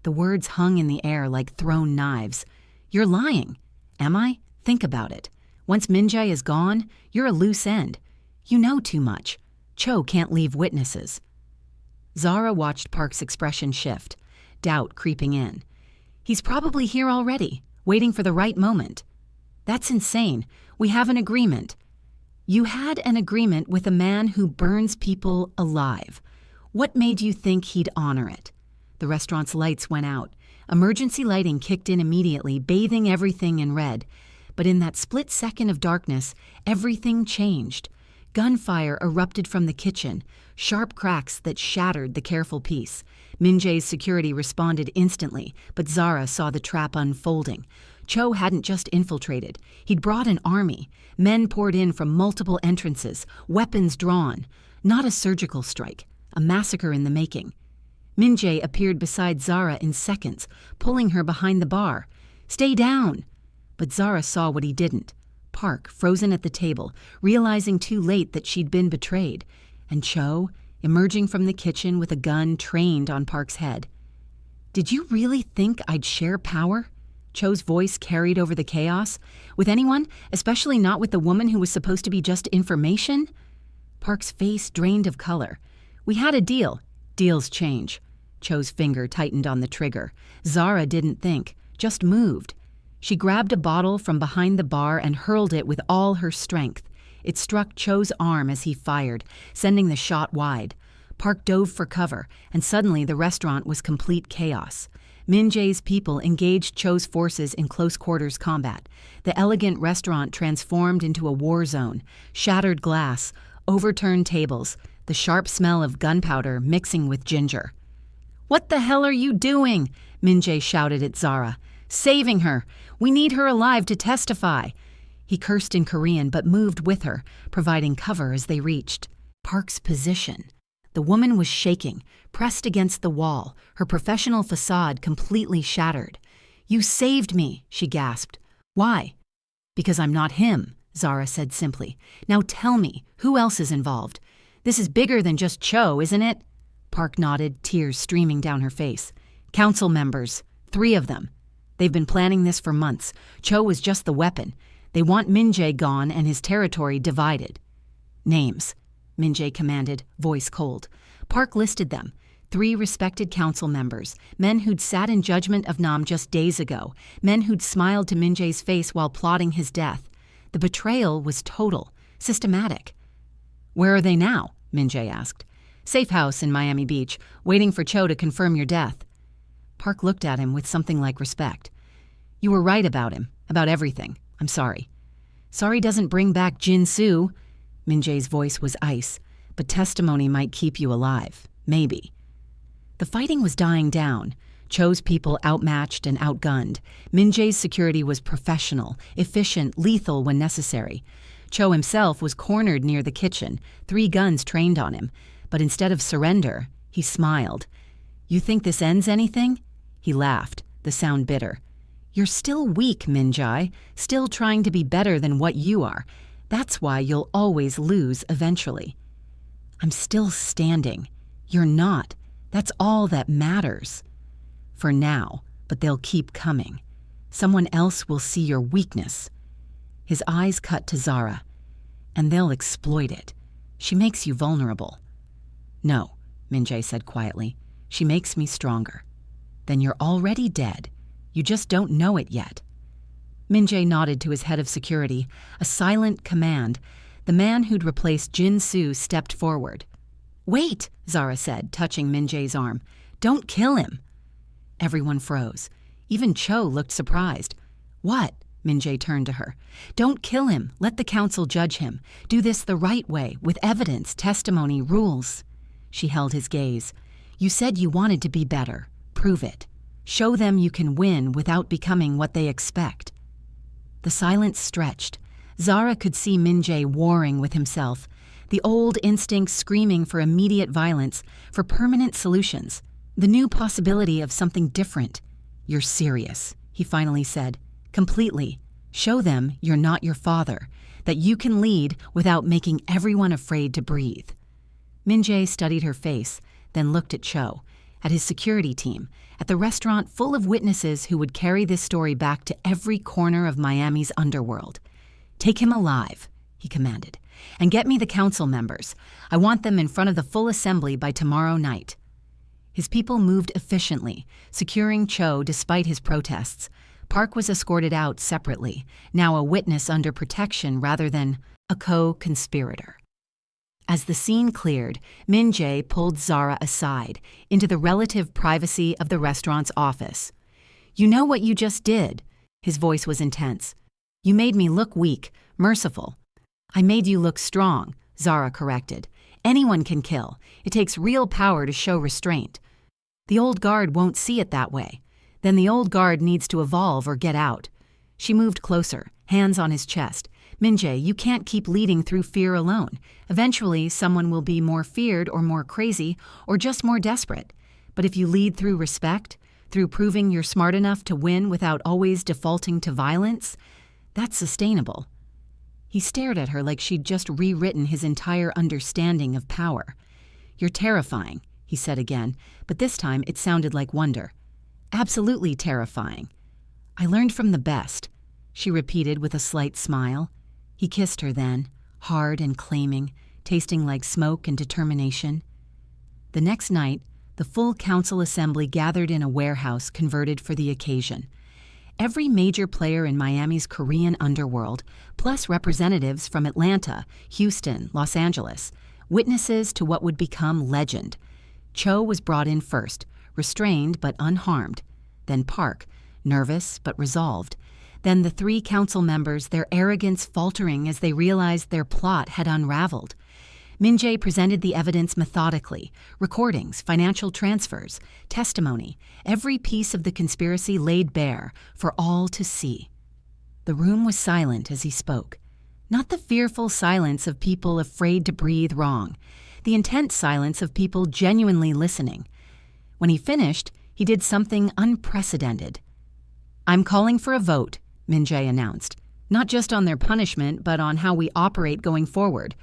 The words hung in the air like thrown knives. You're lying. Am I? Think about it. Once Min Jae is gone, you're a loose end. You know too much. Cho can't leave witnesses. Zara watched Park's expression shift, doubt creeping in. He's probably here already, waiting for the right moment. That's insane. We have an agreement. You had an agreement with a man who burns people alive. What made you think he'd honor it? The restaurant's lights went out. Emergency lighting kicked in immediately, bathing everything in red. But in that split second of darkness, everything changed. Gunfire erupted from the kitchen, sharp cracks that shattered the careful peace. Min Jae's security responded instantly, but Zara saw the trap unfolding. Cho hadn't just infiltrated. He'd brought an army. Men poured in from multiple entrances, weapons drawn. Not a surgical strike, a massacre in the making. Min Jae appeared beside Zara in seconds, pulling her behind the bar. Stay down! But Zara saw what he didn't. Park, frozen at the table, realizing too late that she'd been betrayed. And Cho, emerging from the kitchen with a gun trained on Park's head. Did you really think I'd share power? Cho's voice carried over the chaos. With anyone, especially not with the woman who was supposed to be just information? Park's face drained of color. We had a deal. Deals change. Cho's finger tightened on the trigger. Zara didn't think, just moved. She grabbed a bottle from behind the bar and hurled it with all her strength. It struck Cho's arm as he fired, sending the shot wide. Park dove for cover, and suddenly the restaurant was complete chaos. Min Jae's people engaged Cho's forces in close-quarters combat. The elegant restaurant transformed into a war zone. Shattered glass, overturned tables, the sharp smell of gunpowder mixing with ginger. "What the hell are you doing?" Min Jae shouted at Zara. "Saving her! We need her alive to testify!" He cursed in Korean but moved with her, providing cover as they reached Park's position. The woman was shaking, pressed against the wall, her professional facade completely shattered. "You saved me," she gasped. "Why?" "Because I'm not him," Zara said simply. "Now tell me, who else is involved? This is bigger than just Cho, isn't it?" Park nodded, tears streaming down her face. "Council members, 3 of them. They've been planning this for months. Cho was just the weapon. They want Min Jae gone and his territory divided." "Names," Min Jae commanded, voice cold. Park listed them. 3 respected council members, men who'd sat in judgment of Nam just days ago, men who'd smiled to Min Jae's face while plotting his death. The betrayal was total, systematic. "Where are they now?" Min Jae asked. "Safe house in Miami Beach, waiting for Cho to confirm your death." Park looked at him with something like respect. "You were right about him, about everything. I'm sorry." "Sorry doesn't bring back Jin-Soo." Min Jae's voice was ice. "But testimony might keep you alive. Maybe." The fighting was dying down. Cho's people outmatched and outgunned. Min Jae's security was professional, efficient, lethal when necessary. Cho himself was cornered near the kitchen, 3 guns trained on him. But instead of surrender, he smiled. "You think this ends anything?" He laughed, the sound bitter. "You're still weak, Min Jae, still trying to be better than what you are. That's why you'll always lose eventually." "I'm still standing. You're not. That's all that matters." "For now, but they'll keep coming. Someone else will see your weakness." His eyes cut to Zara. "And they'll exploit it. She makes you vulnerable." No, Min-jae said quietly. She makes me stronger. Then you're already dead. You just don't know it yet. Min-jae nodded to his head of security, a silent command. The man who'd replaced Jin-soo stepped forward. Wait, Zara said, touching Min-jae's arm. Don't kill him. Everyone froze. Even Cho looked surprised. What? Min-jae turned to her. Don't kill him. Let the council judge him. Do this the right way, with evidence, testimony, rules. She held his gaze. You said you wanted to be better. Prove it. Show them you can win without becoming what they expect. The silence stretched. Zara could see Min-jae warring with himself, the old instincts screaming for immediate violence, for permanent solutions, the new possibility of something different. You're serious, he finally said. Completely. Show them you're not your father, that you can lead without making everyone afraid to breathe. Min-jae studied her face, then looked at Cho, at his security team, at the restaurant full of witnesses who would carry this story back to every corner of Miami's underworld. Take him alive, he commanded, and get me the council members. I want them in front of the full assembly by tomorrow night. His people moved efficiently, securing Cho despite his protests. Park was escorted out separately, now a witness under protection rather than a co-conspirator. As the scene cleared, Min-jae pulled Zara aside into the relative privacy of the restaurant's office. You know what you just did? His voice was intense. You made me look weak, merciful. I made you look strong, Zara corrected. Anyone can kill. It takes real power to show restraint. The old guard won't see it that way. Then the old guard needs to evolve or get out. She moved closer, hands on his chest. Min-jae, you can't keep leading through fear alone. Eventually, someone will be more feared or more crazy or just more desperate. But if you lead through respect, through proving you're smart enough to win without always defaulting to violence, that's sustainable. He stared at her like she'd just rewritten his entire understanding of power. You're terrifying, he said again, but this time it sounded like wonder. Absolutely terrifying. I learned from the best, she repeated with a slight smile. He kissed her then, hard and claiming, tasting like smoke and determination. The next night, the full council assembly gathered in a warehouse converted for the occasion. Every major player in Miami's Korean underworld, plus representatives from Atlanta, Houston, Los Angeles, witnesses to what would become legend. Cho was brought in first, restrained but unharmed. Then Park, nervous but resolved. Then the three council members, their arrogance faltering as they realized their plot had unraveled. Min-jae presented the evidence methodically, recordings, financial transfers, testimony, every piece of the conspiracy laid bare for all to see. The room was silent as he spoke. Not the fearful silence of people afraid to breathe wrong, the intense silence of people genuinely listening. When he finished, he did something unprecedented. I'm calling for a vote, Min-jae announced, not just on their punishment, but on how we operate going forward.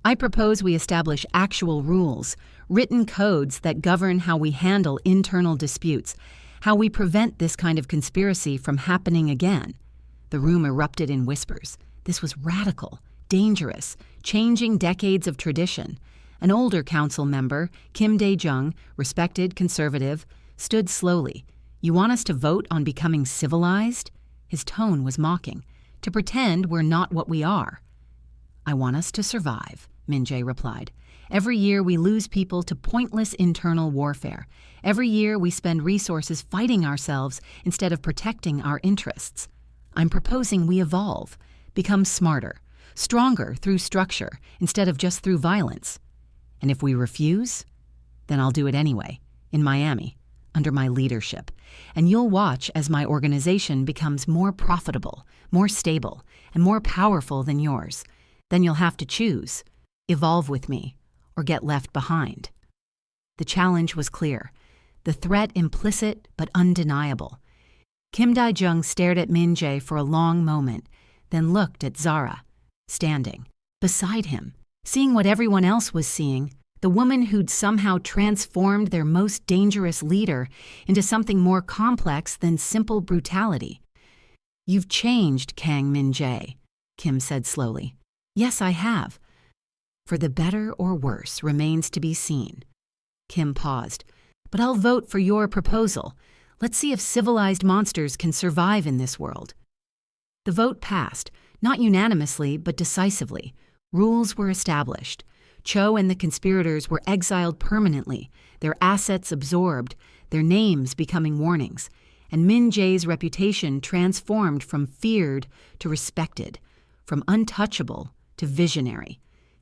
I propose we establish actual rules, written codes that govern how we handle internal disputes, how we prevent this kind of conspiracy from happening again. The room erupted in whispers. This was radical, dangerous, changing decades of tradition. An older council member, Kim Dae-jung, respected conservative, stood slowly. You want us to vote on becoming civilized? His tone was mocking. To pretend we're not what we are. I want us to survive, Min-jae replied. Every year we lose people to pointless internal warfare. Every year we spend resources fighting ourselves instead of protecting our interests. I'm proposing we evolve, become smarter, stronger through structure instead of just through violence. And if we refuse, then I'll do it anyway, in Miami, under my leadership. And you'll watch as my organization becomes more profitable, more stable, and more powerful than yours. Then you'll have to choose, evolve with me, or get left behind. The challenge was clear, the threat implicit but undeniable. Kim Dae-jung stared at Min-jae for a long moment, then looked at Zara, standing beside him, seeing what everyone else was seeing, the woman who'd somehow transformed their most dangerous leader into something more complex than simple brutality. You've changed, Kang Min-jae, Kim said slowly. Yes, I have. For the better or worse remains to be seen, Kim paused. "But I'll vote for your proposal. Let's see if civilized monsters can survive in this world." The vote passed, not unanimously but decisively. Rules were established. Cho and the conspirators were exiled permanently, their assets absorbed, their names becoming warnings, and Min Jae's reputation transformed from feared to respected, from untouchable to visionary.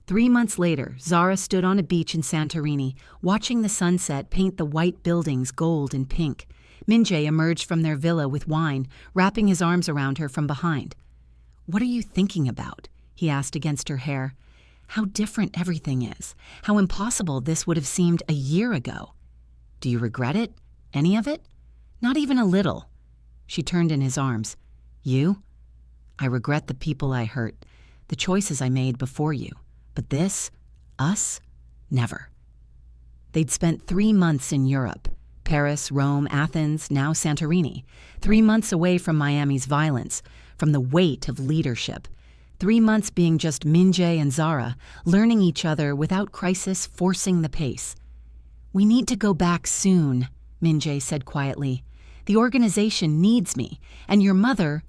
3 months later, Zara stood on a beach in Santorini, watching the sunset paint the white buildings gold and pink. Min Jae emerged from their villa with wine, wrapping his arms around her from behind. "What are you thinking about?" he asked against her hair. "How different everything is. How impossible this would have seemed a year ago. Do you regret it? Any of it?" "Not even a little." She turned in his arms. "You?" "I regret the people I hurt, the choices I made before you. But this, us, never." They'd spent 3 months in Europe. Paris, Rome, Athens, now Santorini. 3 months away from Miami's violence, from the weight of leadership. 3 months being just Min Jae and Zara, learning each other without crisis, forcing the pace. "We need to go back soon," Min Jae said quietly. "The organization needs me, and your mother—"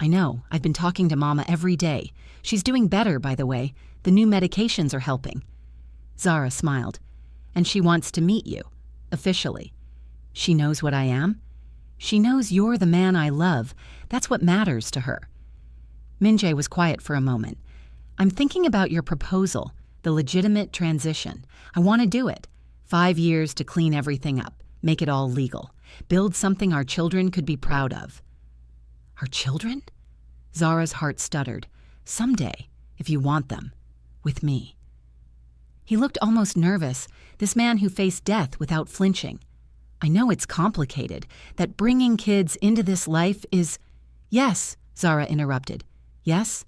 "I know, I've been talking to Mama every day. She's doing better, by the way. The new medications are helping." Zara smiled. "And she wants to meet you, officially." "She knows what I am?" "She knows you're the man I love. That's what matters to her." Min Jae was quiet for a moment. "I'm thinking about your proposal, the legitimate transition. I want to do it. 5 years to clean everything up, make it all legal, build something our children could be proud of." "Our children?" Zara's heart stuttered. "Someday, if you want them. With me." He looked almost nervous, this man who faced death without flinching. "I know it's complicated, that bringing kids into this life is—" "Yes," Zara interrupted. "Yes?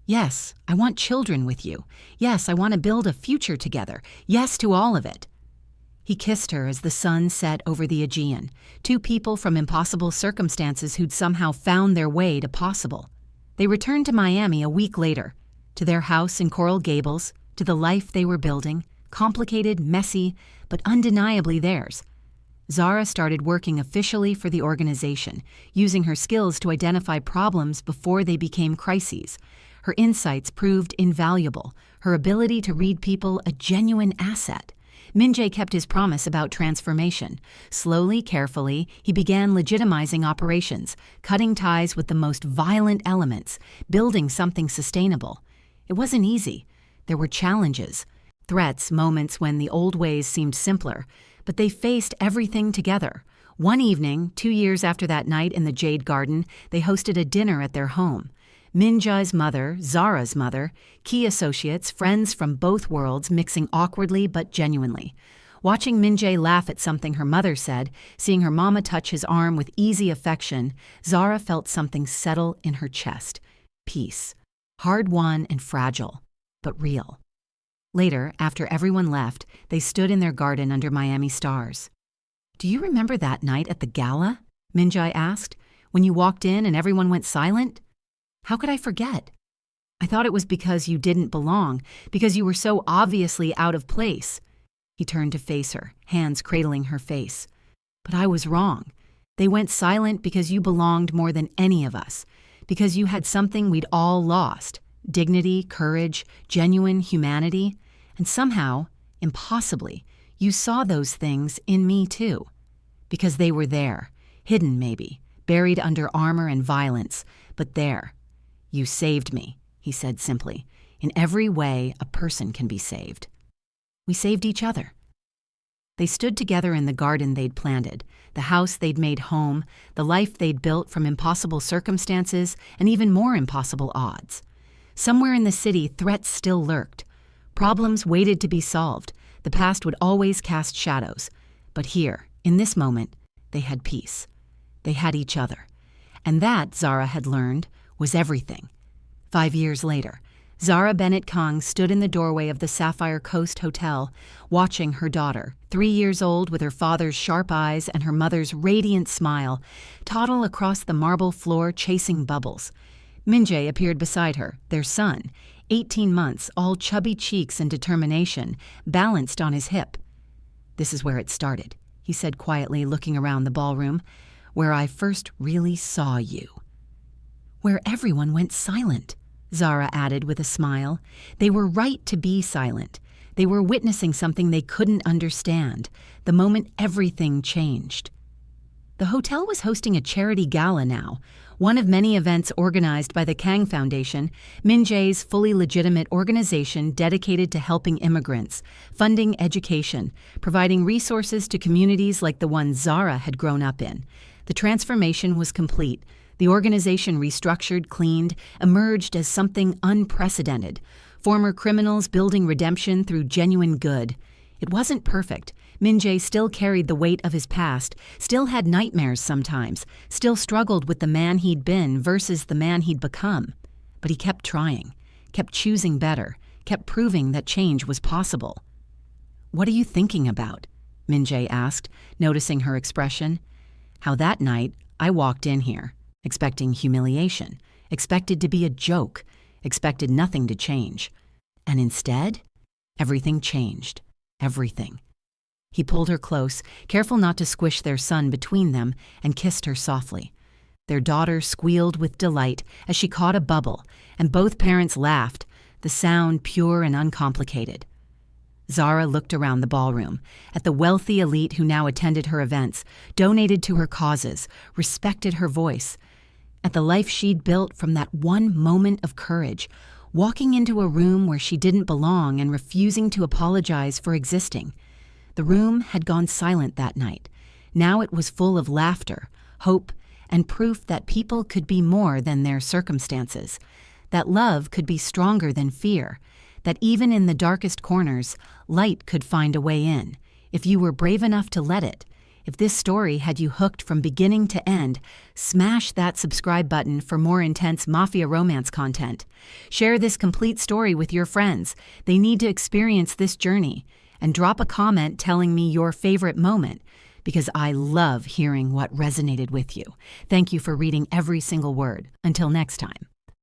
Yes, I want children with you. Yes, I want to build a future together. Yes to all of it." He kissed her as the sun set over the Aegean, 2 people from impossible circumstances who'd somehow found their way to possible. They returned to Miami a week later, to their house in Coral Gables, to the life they were building, complicated, messy, but undeniably theirs. Zara started working officially for the organization, using her skills to identify problems before they became crises. Her insights proved invaluable, her ability to read people a genuine asset. Min Jae kept his promise about transformation. Slowly, carefully, he began legitimizing operations, cutting ties with the most violent elements, building something sustainable. It wasn't easy. There were challenges, threats, moments when the old ways seemed simpler, but they faced everything together. One evening, 2 years after that night in the Jade Garden, they hosted a dinner at their home. Min Jae's mother, Zara's mother, key associates, friends from both worlds mixing awkwardly but genuinely. Watching Min Jae laugh at something her mother said, seeing her mama touch his arm with easy affection, Zara felt something settle in her chest. Peace. Hard-won and fragile, but real. Later, after everyone left, they stood in their garden under Miami stars. "Do you remember that night at the gala?" Min Jae asked. "When you walked in and everyone went silent?" "How could I forget? I thought it was because you didn't belong, because you were so obviously out of place." He turned to face her, hands cradling her face. "But I was wrong. They went silent because you belonged more than any of us, because you had something we'd all lost. Dignity, courage, genuine humanity, and somehow, impossibly, you saw those things in me too. Because they were there, hidden maybe, buried under armor and violence, but there. You saved me," he said simply. "In every way a person can be saved." We saved each other. They stood together in the garden they'd planted, the house they'd made home, the life they'd built from impossible circumstances and even more impossible odds. Somewhere in the city, threats still lurked. Problems waited to be solved. The past would always cast shadows. But here, in this moment, they had peace. They had each other. And that, Zara had learned, was everything. 5 years later, Zara Bennett Kang stood in the doorway of the Sapphire Coast Hotel, watching her daughter, 3 years old with her father's sharp eyes and her mother's radiant smile, toddle across the marble floor chasing bubbles. Min Jae appeared beside her, their son, 18 months, all chubby cheeks and determination, balanced on his hip. "This is where it started," he said quietly, looking around the ballroom. "Where I first really saw you." "Where everyone went silent," Zara added with a smile. "They were right to be silent. They were witnessing something they couldn't understand, the moment everything changed." The hotel was hosting a charity gala now, one of many events organized by the Kang Foundation, Min Jae's fully legitimate organization dedicated to helping immigrants, funding education, providing resources to communities like the one Zara had grown up in. The transformation was complete. The organization restructured, cleaned, emerged as something unprecedented. Former criminals building redemption through genuine good. It wasn't perfect. Min Jae still carried the weight of his past, still had nightmares sometimes, still struggled with the man he'd been versus the man he'd become. But he kept trying, kept choosing better, kept proving that change was possible. "What are you thinking about?" Min Jae asked, noticing her expression. "How that night I walked in here, expecting humiliation, expected to be a joke, expected nothing to change. And instead, everything changed. Everything." He pulled her close, careful not to squish their son between them, and kissed her softly. Their daughter squealed with delight as she caught a bubble, and both parents laughed, the sound pure and uncomplicated. Zara looked around the ballroom, at the wealthy elite who now attended her events, donated to her causes, respected her voice, at the life she'd built from that one moment of courage, walking into a room where she didn't belong and refusing to apologize for existing. The room had gone silent that night. Now it was full of laughter, hope, and proof that people could be more than their circumstances, that love could be stronger than fear, that even in the darkest corners, light could find a way in, if you were brave enough to let it. If this story had you hooked from beginning to end, smash that subscribe button for more intense Mafia romance content. Share this complete story with your friends. They need to experience this journey. And drop a comment telling me your favorite moment, because I love hearing what resonated with you. Thank you for reading every single word. Until next time.